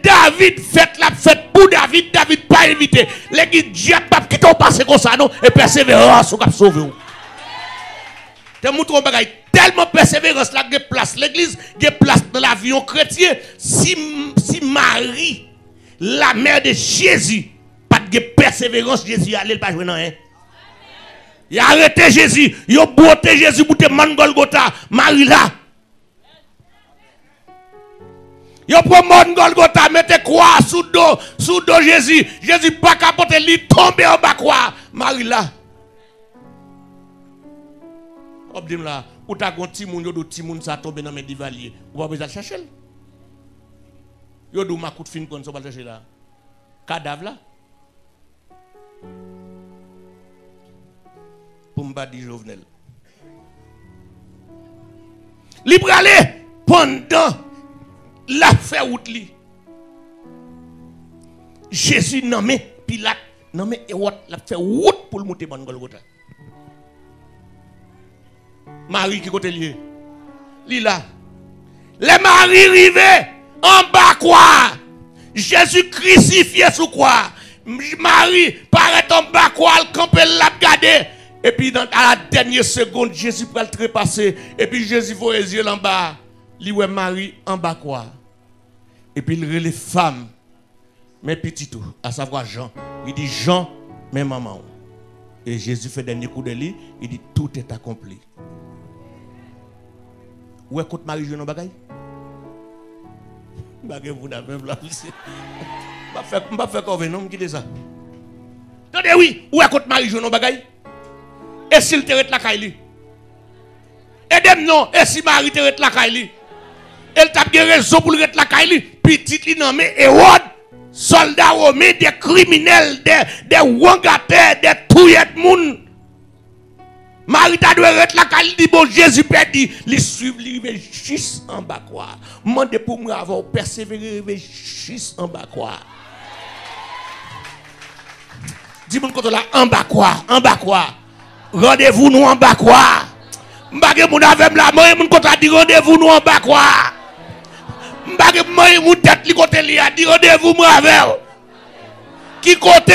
David fait la fête pour David pas invité. L'église diable pas qui t'ont passé comme ça non et persévérance ou cap sauver. Te montre un bagay tellement persévérance là que place l'église, que place dans l'avion chrétien si Marie la mère de Jésus pas de persévérance Jésus allait pas jouer non hein. Il a arrêté Jésus, il a bouté Jésus pour te Golgotha, Marie là. Yo prend mon Golgotha, mettez croix sous dos Jésus. Jésus pas capoter, lui tomber en bas croix. Marie là. Obdim là, ou ta gon ti moun yo do ti moun ça tomber dans mes divalier. Ou pas besoin chercher. Yo do ma coup de fin kon so pas chercher là. Cadavre là. Pour m'ba di Jovenel. Libre aller pendant la fait route li. Jésus nommé Pilate, nommé Hérode, la fait route pour le monter dans Golgotha. Marie qui côté lié. Li là. Les maris rivés en bas quoi. Jésus crucifié sous quoi. Marie paraît en bas quoi, le camper l'a regarder. Et puis à la dernière seconde, Jésus peut le trépasser. Et puis Jésus voit les yeux en bas. Li ouais Marie en bas quoi. Et puis il relève femme. Mais petit tout, à savoir Jean. Il dit Jean, mais maman. Et Jésus fait dernier coup de lit. Il dit tout est accompli. Où est Marie jeune en bagaille? Bagay vous n'avez pas ici. Pas faire convenant, qui dit ça. Attendez oui, où est Marie jeune en bagaille? Et s'il te rete la caille. Edem non, et si Marie te ret la kaili. Elle t'a bien raison pour ret la kaili, petit li nan mais Hérode, soldats romains, des criminels, des wangateurs, des touyettes moun. Marie t'a dû ret la kaili dit bon Jésus perdit, li suivre li rive juste en bas quoi. Mande pour moi avoir persévérer rive juste en bas quoi. Dis-moi quand là en bas quoi, en bas quoi. Rendez-vous nous en bas quoi. M'bagé moun avec la main moun quand dit rendez-vous nous en bas quoi. M'bagé main moun tête li côté li a dit rendez-vous moi avec. Qui côté?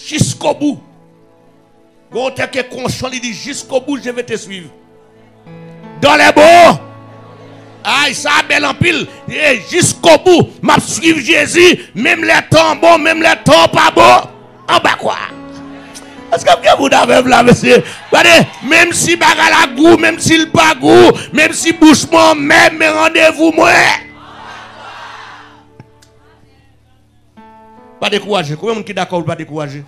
Jusqu'au bout. Quand tu es conscient, il dit jusqu'au bout, je vais te suivre. Dans les beaux. Aïe, ça a bel en pile. Et jusqu'au bout, m'a suivre Jésus, même les temps bons, même les temps pas bons. En bas quoi? Est-ce que vous avez là, monsieur? Regardez, même si baga la goût, même s'il pas goût, même si bouchement, même rendez-vous, moi. Pas décourager. Combien de gens qui d'accord pour pas décourager?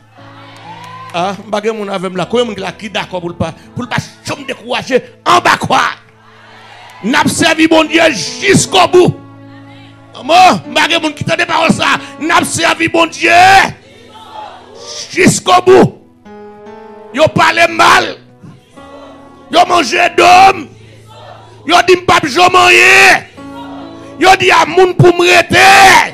Ah, bagay moun avec la combien de gens qui d'accord pour pas chom décourager en bas quoi? N'a servi bon Dieu jusqu'au bout. Moi, bagay moun qui tande parole ça, n'a servi bon Dieu jusqu'au bout. Yo parle mal. Yo mangé d'homme. Yo dit m'pa jo manger. Yo dit à moun pour me rete.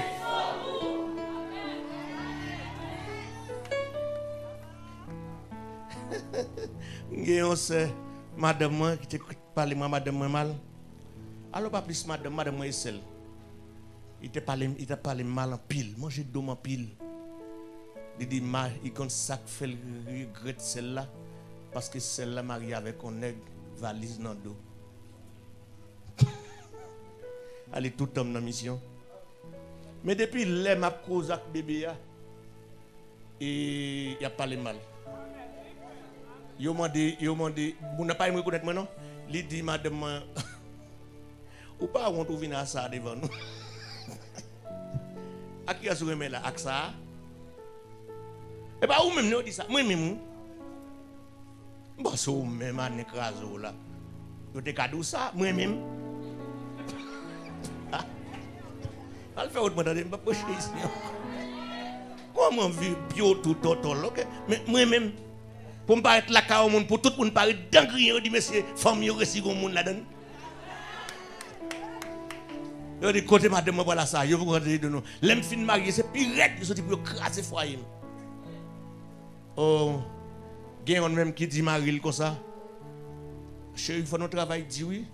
On sait, madame moi qui te parle moi madame moi mal. Alors pas plus madame moi est seule. Il te parle mal en pile. Moi j'ai d'homme en pile. Il dit il compte ça fait le regret celle-là parce que celle-là mariée avec un nègre valise dans le dos. Elle est tout homme dans la mission. Mais depuis les m'a cause avec bébé et il a parlé mal. Yo mande, vous n'avez pas me reconnaître moi non? Il dit madame ou pas on trouve à ça devant nous. A qui a sur là avec ça? Et pas ou même nous dit ça, moi même. Bon ça ou même an écraso là. Yo te cadeau ça, moi même. Al fait autre monde pas pocher ici. Comment vivre bio tout total OK? Mais moi même pour me paraître la ca au monde pour tout le monde paraître dangrier on dit monsieur femme yo resi gon monde là-dedans. Yo dit côté madame moi voilà ça, yo vous rentrer de nous. L'aime fin marié c'est pirate, yo sorti pour craser foyer. Oh, gen on même qui dit Maril comme ça. Chérie, il faut notre travail dit oui.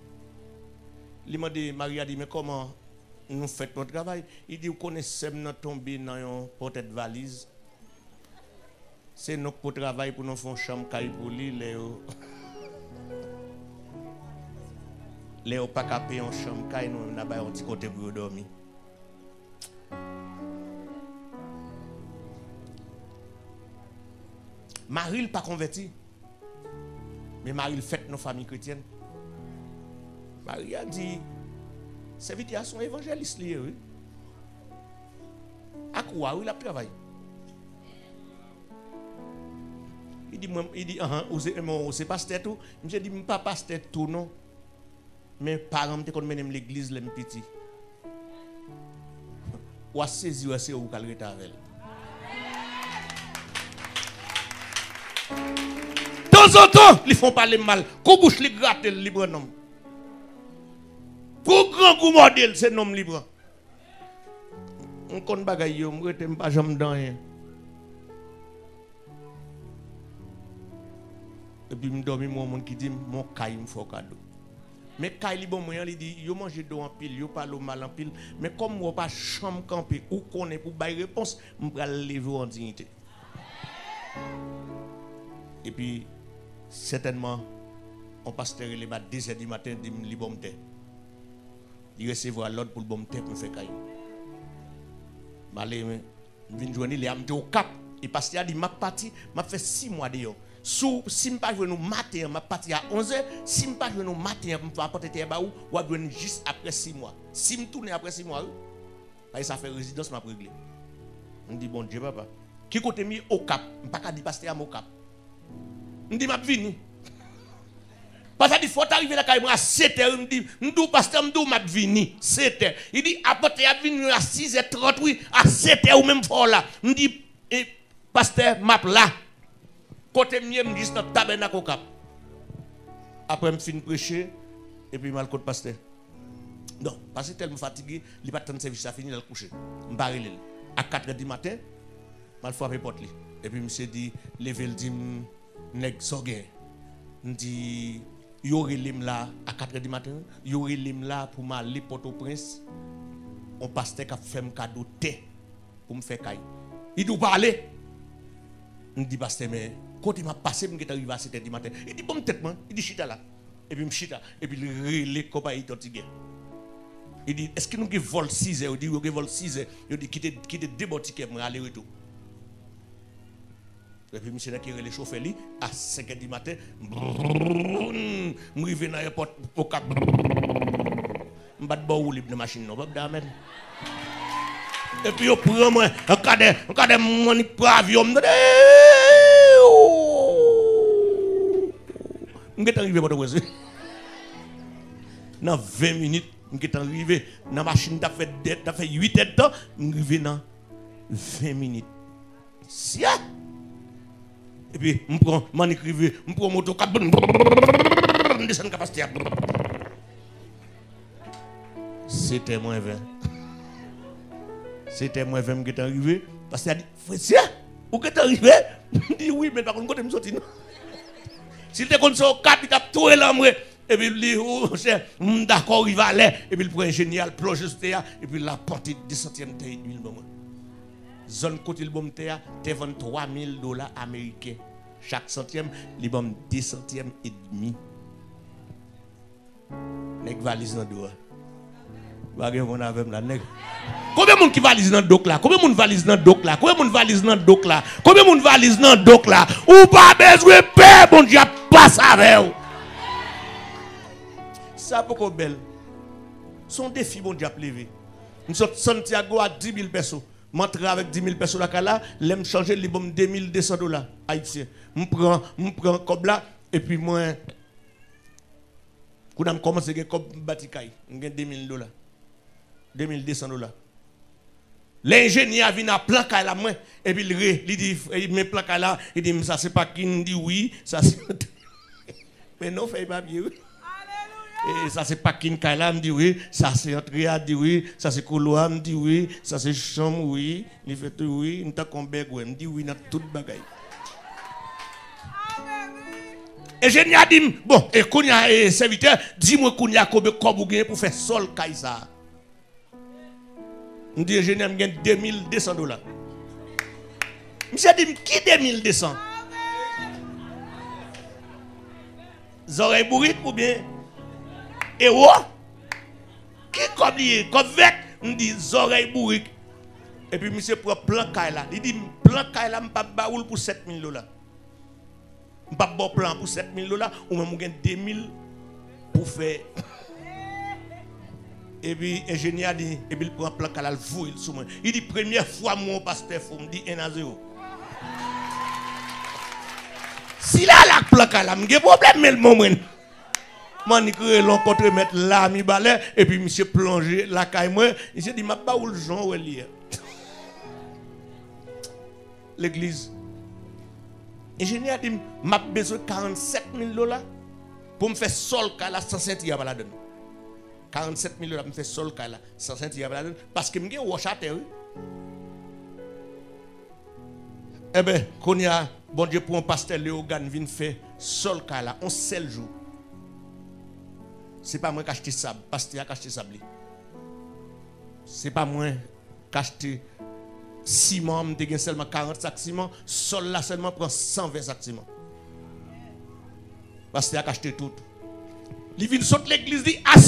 Il m'a dit Marie a dit mais comment nous faisons notre travail? Il dit vous connaissez nous tomber dans une porte valise. C'est notre pour travail pour nous faire chambre caille pour lui Léo pas capé en chambre caille nous n'a pas un petit côté pour dormir. Marie pas converti. Mais Marie fait nos familles chrétiennes. Marie a dit c'est vite à son évangéliste lié oui. À quoi il a travaillé? Il dit c'est pasteur tout. Je dis pas pasteur tout non. Mais parents te connaissent même l'église les petit. Ou a saisi ou c'est ou qu'elle rete avec. De temps en temps, ils font parler mal. Qu'on bouche les gratte le libre nom. Pour grand coup modèle c'est nom libre. On connaît bagaille yo, m'rete pas jamais dans rien. Et puis m'dormi moi monde qui dit mon caille me faut cadeau. Mais caille li bon moyen il dit yo manger d'eau en pile, yo parle mal en pile, mais comme moi pas chambre camper ou connaît pour bailler réponse, m'pral lever en dignité. Et puis certainement on pasteur les bat 2h du matin dit li bon té. Il recevoir l'ordre pour le bon té pour faire caille. Malé vinn joindre les amte au cap et pasteur dit m'a parti, m'a fait 6 mois dehors. Si je ne pas nous matin, je parti à 11h. Si je ne pas nous matin, je vais apporter tes baou, ou je juste après 6 mois. Si je tourne après 6 mois, ça fait résidence, je vais régler. On dit bon Dieu, papa. Qui côté mis au cap? Je ne pas dire pasteur au cap. Je dis, je vini. Parce que il faut arriver là à 7h, me dit, m'dou pasteur m'dou m'a vini 7h. Il dit apporter à venir à 6h30 oui, à 7h ou même fort là. Me dit pasteur m'a là. Côté mieux me dit notre tabernacle au cap. Après me fin prêcher et puis mal côté pasteur. Non, parce que tellement fatigué, il pas de service à fini le coucher. M'barrel à 4h du matin, mal frapper porte li. Et puis monsieur dit lever le dit nèg sogué. Me dit Yori lim là à 4h du matin, Yori lim là pour m'aller Port-au-Prince. On pasteur qui a fait un cadeau thé pour me faire caille. Il doit parler. On dit pasteur mais quand il m'a passé me arrivé à 7h du matin. Il dit bon tête moi, il dit chita là. Et puis me chita et puis les compagnie tortigué. Il dit est-ce que nous qui vol 6h, il dit nous qui vol 6h, il dit quitter deux boutiques pour aller retour. Et puis, monsieur qui les chauffeurs à 5h du matin, je vais dans l'aéroport au cap. Je ne vais pas libre de machine. Et puis, je prends moi, un cadre, mon avion. Je vais arriver à votre dans 20 minutes, je suis arrivé dans la machine, tu fait 8 heures de temps, je suis arrivé dans 20 minutes. Si et puis, je prends mon écrivain, je prends mon moto, je descends capacité. C'était moins 20. C'était moins 20 qui est arrivé. Parce qu'il a dit, frère, où est arrivé? Je dis oui, mais par contre, je me sorti. S'il était comme ça, 4, il a tout l'homme. Et puis, il dit, d'accord, il va aller. Et puis, il prend un génial, plonge sur terre. Et puis, la porte 10 centièmes de l'huile. Zone côté le bon terre, tu vends $3,000 américains. Chaque centième, il vend 10 centièmes et demi. Nèg valise dans dos. Bagay mon avec la nèg. Combien de monde qui valise dans doc là? Combien de monde valise dans doc là? Combien de monde valise dans doc là? Combien de monde valise dans doc là? Ou pas besoin de paix, bon Dieu passe avec vous. Ça beaucoup belle. Son défi bon Dieu levé. Nous sommes Santiago à 10 000 pesos. M'entre avec 10 000 pesos là, l'aime changer les bombes $2,200 haïtien. M'prend comme là et puis moi quand on commence à comme batikay, m'gain $2,000. $2,200. L'ingénieur vient à plan là moi et puis il dit il met plan là, il dit ça c'est pas qui dit oui, ça c'est mais non fait pas bien. Et ça c'est pas Kinkala, me dit oui, ça c'est Andrea, dit oui, ça c'est Koloa, me dit oui, ça c'est Cham, oui, il fait tout oui, il t'a combé, me dit oui, dans toute bagaille. Et je a dit, bon, et qu'on y a serviteur, dis-moi qu'on y a combien de pour faire sol Kaisa. Me dit, ingénieur, me gagne $2,200. Monsieur dit, qui $2,200? Zoreille bourrite ou bien? Et ouais, qui comme lié, comme vec, on dit oreilles bourriques. Et puis monsieur prend plan Kaila. Il dit plan Kaila, je ne pas baoul pour $7,000. Je ne pas bon plan pour $7,000 ou même on 2,000 pour faire. Et puis ingénieur dit, et puis il prend plan Kaila, il sous moi. Il dit première fois mon pasteur faut me dit 1-0. Si là la plan Kaila, j'ai problème mais le moment. Manicure l'encontre mettre là mi balai et puis monsieur plongé la caille moi il s'est dit m'a pas où le Jean l'église ingénieur dit m'a besoin $47,000 pour me faire sol kala sans sentir la donne $47,000 me faire sol kala sans sentir la donne parce que me wash à terre. Eh ben qu'on y a bon Dieu pour un pasteur Léogan vient faire sol kala on seul jour. C'est pas moi qui acheté sable, pasteur qui acheté sable. C'est pas moi qui acheté ciment, je gagne seulement 40 sacs ciment, sol là seulement prend 120 sacs ciment. Pasteur qui acheté tout. Il vient sauter l'église dit à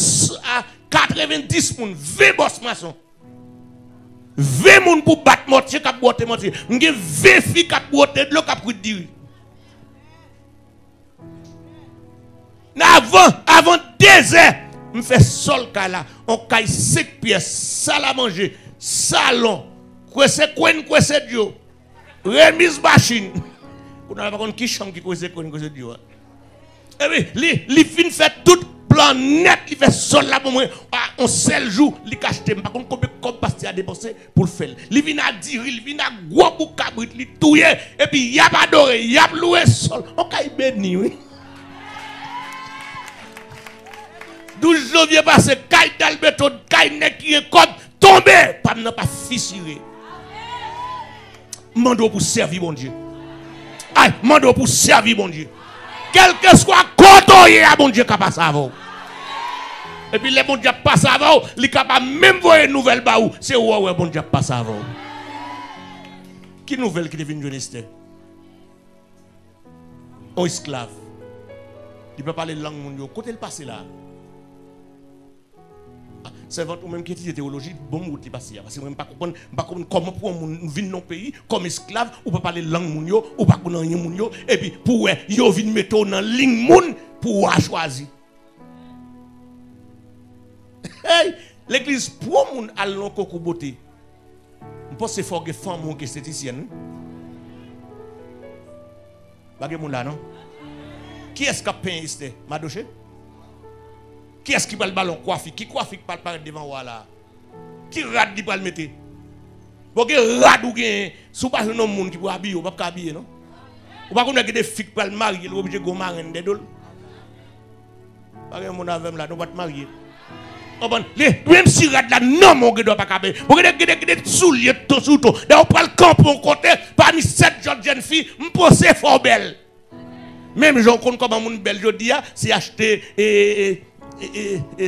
90 personnes, 20 boss maçon. 20 personnes pour battre mortier qui boiter mortier. M'gè 20 filles qui boiter de l'eau qui dire. Avant 2 heures, je fais sol là, on caille 5 pièces, salle à manger, salon, quoi c'est Dieu, remise machine, On n'a pas qui chambre qui cause que Dieu. Et puis, il fin fait tout plan net, il fait sol là pour moi. Un seul jour, il cache pas contre combien de pasteur a dépensé pour le faire. Il vient à dire, il vient à gros pour cabrit, il touye et puis il a pas adoré, il a loué sol. On caille béni oui. 12 janvier passé, caille d'Alberto, caille nek qui est code tombé, pas n'a pas fissuré. Mando pour servir mon Dieu. Aïe, mando pour servir mon Dieu. Quel que soit côté à mon Dieu capable ça va. Et puis les bon Dieu passe avant, il capable même voir une nouvelle baou, c'est ouais bon Dieu passe avant. Qui nouvelle qui devient jeunesse? Un esclave. Il peut parler langue mon Dieu, côté le passé là. C'est ou même qui étudie théologie, bon route qui passe parce que moi pas comprendre comment pour vivre dans pays comme esclave ou pas parler langue moun yo ou pas connaître rien moun yo et puis pour yo vinn mettre dans ligne moun pour choisir. Hey, l'église pour moun allons coco beauté. Je pense que faut que femme ou que esthéticienne. Bagay moun là non? Qui est-ce qui a peint ici? Madoché? Qui est-ce qui va le ballon coiffer? Qui coiffe qui parle par devant moi là? Qui rade qui va le mettre? Parce que rade ou bien, si pas un monde qui peut habiller, ou pas habiller non? Ou pas qu'on a des filles qui va le marier, ou obligé de marier des dol. Parce que mon avem là, nous va te marier. Même si rade là, non mon gars doit pas caber. Parce que des souliers tout sous tout. D'ailleurs, on prend le camp pour côté, parmi 7 jeunes filles, me pose fort belle. Même j'en compte comme un belle jodi, c'est acheter et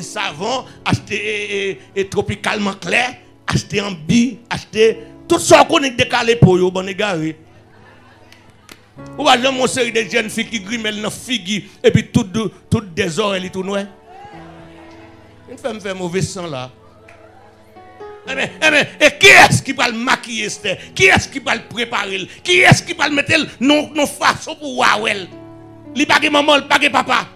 savon, acheter et tropicalement clair, acheter en bi, acheter tout ça qu'on est décalé pour yo bon égaré. Ou va jamais mon série de jeunes filles qui grimellent dans figui et puis toutes des oreilles tout noir. Une femme fait mauvais sang là. Et qui est-ce qui va le maquiller? Qui est-ce qui va le préparer? Qui est-ce qui va le mettre nos façons pour wawel? Li pa ge maman, li pa ge papa.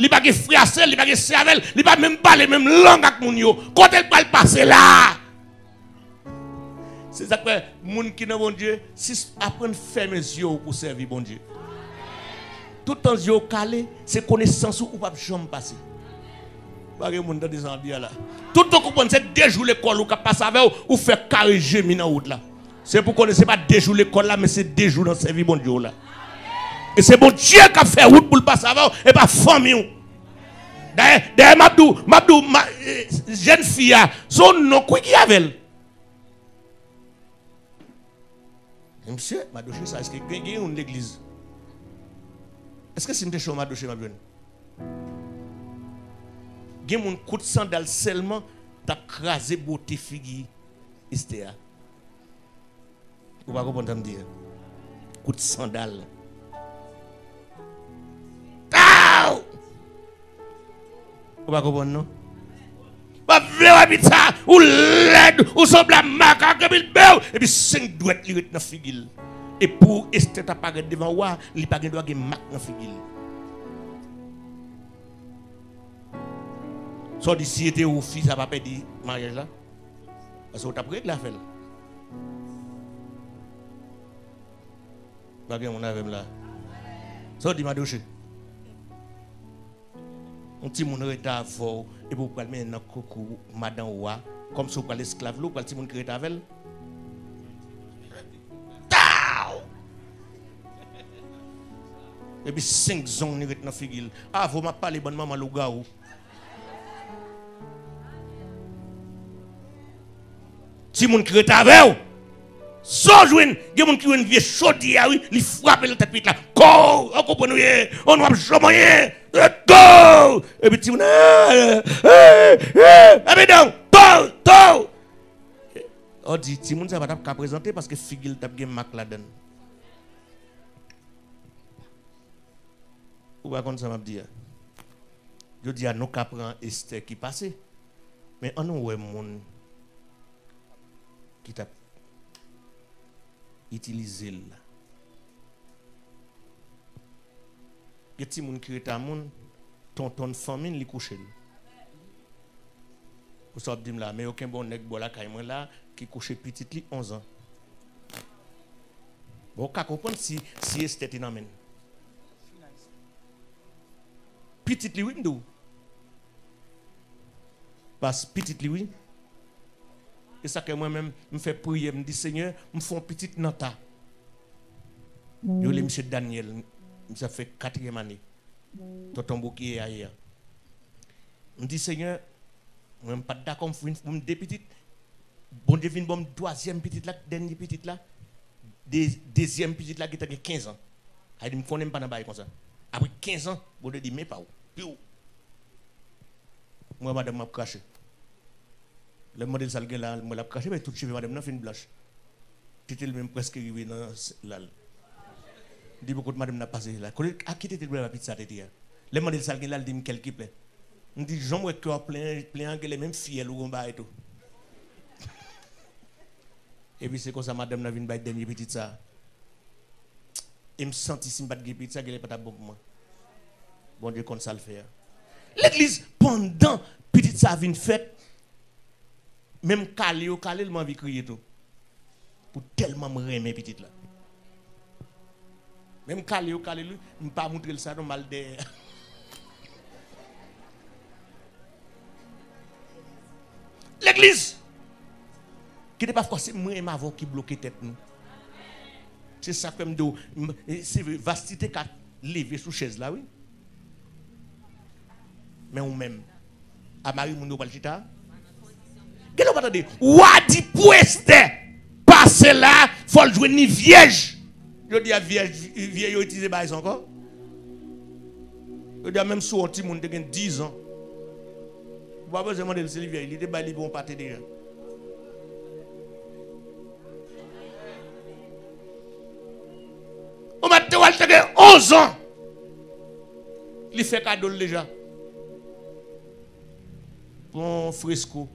Li pa ge frère, li pa ge cervelle, li pa même parler même langue avec moun yo. Quand elle parle passer là. C'est ça que moun qui nan bon Dieu, si apprendre fermer les yeux pour servir bon Dieu. Tout temps yeux calé, c'est connaissance ou pas jamais passer. Pas que moun dans des envies là. Tout temps comprendre c'est 2 jours l'école ou ka passe avec ou faire carré gémi dans route là. C'est pour connaître pas 2 jours l'école là mais c'est 2 jours dans servir bon Dieu là. Et c'est bon Dieu qui a fait route pour le passer avant et pas famille. D'ailleurs, Mabdou, jeune fille, son nom, quoi qui avait? Monsieur, Madouché, ça, est-ce qu'il y a une église? Est-ce que c'est une chose, Madouché, ma bonne? Il y a un coup de sandal seulement, tu as crasé beauté figure, Estéa. Vous ne pouvez pas comprendre me dire. Coup de sandal. Vous ne comprenez non? Pas vle habiter ça ou l'aide ou semble la macaque et puis 5 doigts li ret dans figil. Et pour Esther apparaître devant moi, il pas gen doit gen mak dans figil. So d'ici était ou fils ça pas perdre mariage là. Parce que tu as prêt la faire. Pas gen mon avec là. So di Madouché. On petit moun reta fort et pour pas mettre dans coco madame wa comme si on parle esclave là, pour petit moun qui reta avec. Et puis 5 zones ni dans figil. Ah, vous m'a parlé bonne maman Lougaou. Ti moun qui reta avec. So joine, il y a moun qui une vieux chaudière oui, il frappe le tête là. Ko, on comprend on va chomoyer. Go! Et puis tu me dis, on dit, tu ne vas pas présenter parce que figil t'a bien mac là-dedans. Ou pas comme ça m'a dit. Je dis à nous qu'à prendre Esther qui passe. Mais on a un monde qui t'a utilisé là. Il y a des gens qui sont moun ton famille li couche. Vous savez dire là mais aucun bon nèg bola kay là qui couche petit li 11 ans. Bon, on comprendre si Esther est amène. Petite lui, oui, parce que petite lui, oui. Et ça que moi-même, je fais prier, je dis Seigneur, je fais une petite nota. Je l'ai monsieur Daniel, ça fait 4e année. Tonton qui est ailleurs. Je dis Seigneur, je ne suis pas d'accord pour une petite. Bon Dieu, une bonne 3e petite là, dernière petite là. Deuxième petite là qui a 15 ans. Je ne connais pas dans le comme ça. Après 15 ans, bon Dieu dit, mais pas où. Puis où? Moi, madame m'a craché. Le modèle salgué là, moi l'a craché, mais tout cheveux, madame n'a fait une blanche. C'était le même presque arrivé dans là. Dit beaucoup de madame n'a passé là. À qui était la petite ça t'était? Le modèle salgué là, il dit quelque plaît. On dit, j'aimerais que plein que les mêmes filles ou on et tout. Et puis c'est comme ça, madame n'a vu une dernière petite ça. Et me sentis si je ne pas de petite ça, qu'elle n'est pas bon pour moi. Bon Dieu, qu'on ça le fait. L'église, pendant petite ça vient fête, même calé, il m'a envie de crier tout. Pour tellement me remettre petite là. Même calé, je ne pas montrer ça dans mal de. L'église, qui n'est pas forcément moi et ma voix qui bloque tête nous. C'est ça que je dis. C'est vastité qui a levé sous chaise là, oui. Mais ou même, à Marie Mouno Balchita, qu'est-ce que vous attendez? Ou a dit pour Esther, passer là, il faut le jouer ni vierge. Je dis à vierge, vieille, vous utilisez ça encore? Je dis à même si on petit monde de 10 ans. Vous n'avez pas besoin de le vieille, il était bali bon pâté déjà. On m'a dit 11 ans. Il fait cadeau déjà. Bon fresco.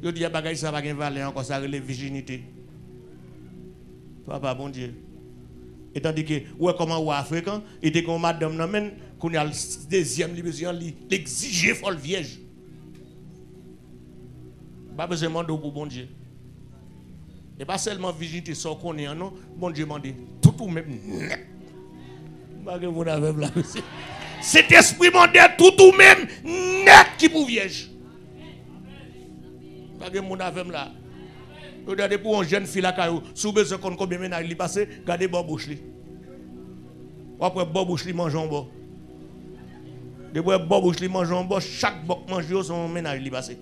Je dis à bagage ça va pas valeur encore ça relève virginité. Papa bon Dieu. Et tandis que ouais comment ou africain et dès qu'on madame n'amène qu'on a le deuxième libération l'exiger folle vierge. Pas besoin demander pour bon Dieu. Et pas seulement virginité sans qu'on est non, bon Dieu m'a dit tout ou même net. Pas que vous n'avez là aussi. Cet esprit m'a dit tout ou même net qui pour vierge. Pas que vous n'avez là. Regardez pour une jeune fille là, si vous avez besoin de combien de ménages il passe, regardez Bob Bouchli. Après Bob Bouchli mange en bas. Depuis Bob Bouchli mange en bas, chaque boc mange son ménage il passe.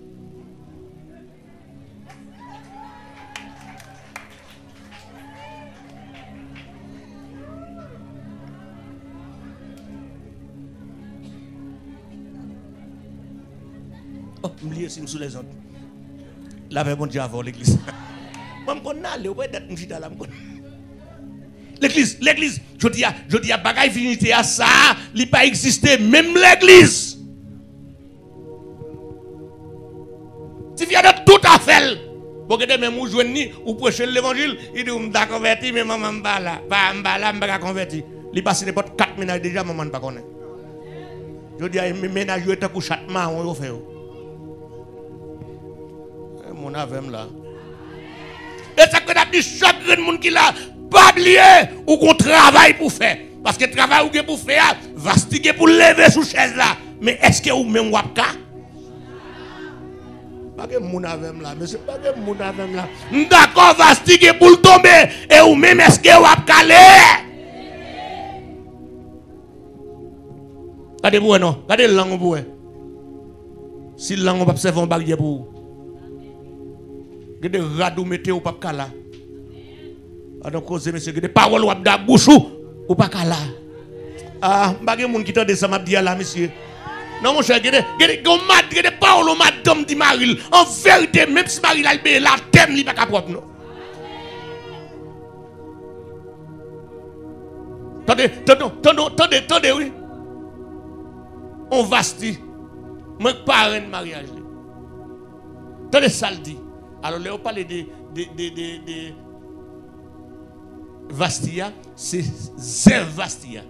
Oh, oubliez si sous les autres. La paix bon Dieu avant l'église. Moi, je connais aller, ouais, d'être m'chita là, l'église, je dis à bagaille finité à ça, il pas existé, même l'église. Si vient de tout à fait, pour que demain vous joignez ou prêcher l'évangile, il dit on t'a converti, mais maman m'ba là, pas m'ba là, m'ba converti. Il passe n'importe 4 ménages déjà, maman pas connaît. Je dis à ménage est un coup châtement, on fait. Mon avem là. Et ça que n'a dit chaque monde qui là, pas oublier ou qu'on travaille pour faire. Parce que travail ou pour faire, vastiguer pour lever sous chaise là. Mais est-ce que vous même wapka? Pas que mon avem là, mais c'est pas que mon avem là. D'accord, vastiguer pour le tomber. Et ou même est-ce que wapka le? Regardez-vous non, regardez le langue pour si le langue on va observer un barrière pour vous. Des radou mettez au pas là. Donc cause monsieur des paroles ou da bouche ou pas là. Ah, bagay moun qui tande ça m'a dit là monsieur. Non mon cher, des paroles madame dit Maril. En vérité même si Maril a la thème li pas propre non. Tendez oui. On vasti. Moi parrain de mariage. Tendez ça le dit. Alors, là, on parle de Vastia, c'est Zervastia.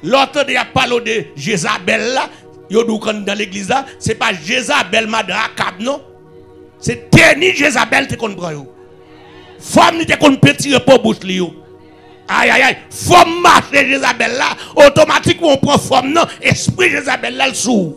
L'autre de parle de Jézabel là, dans l'église là, c'est pas Jézabel Madra Akab non. C'est dernier Jézabel qui prend yo. Femme qui qu'on peut tirer pour bouche li yo. Aïe aïe aïe, forme marcher Jézabel là, automatiquement on prend forme non, esprit Jézabel là le sous.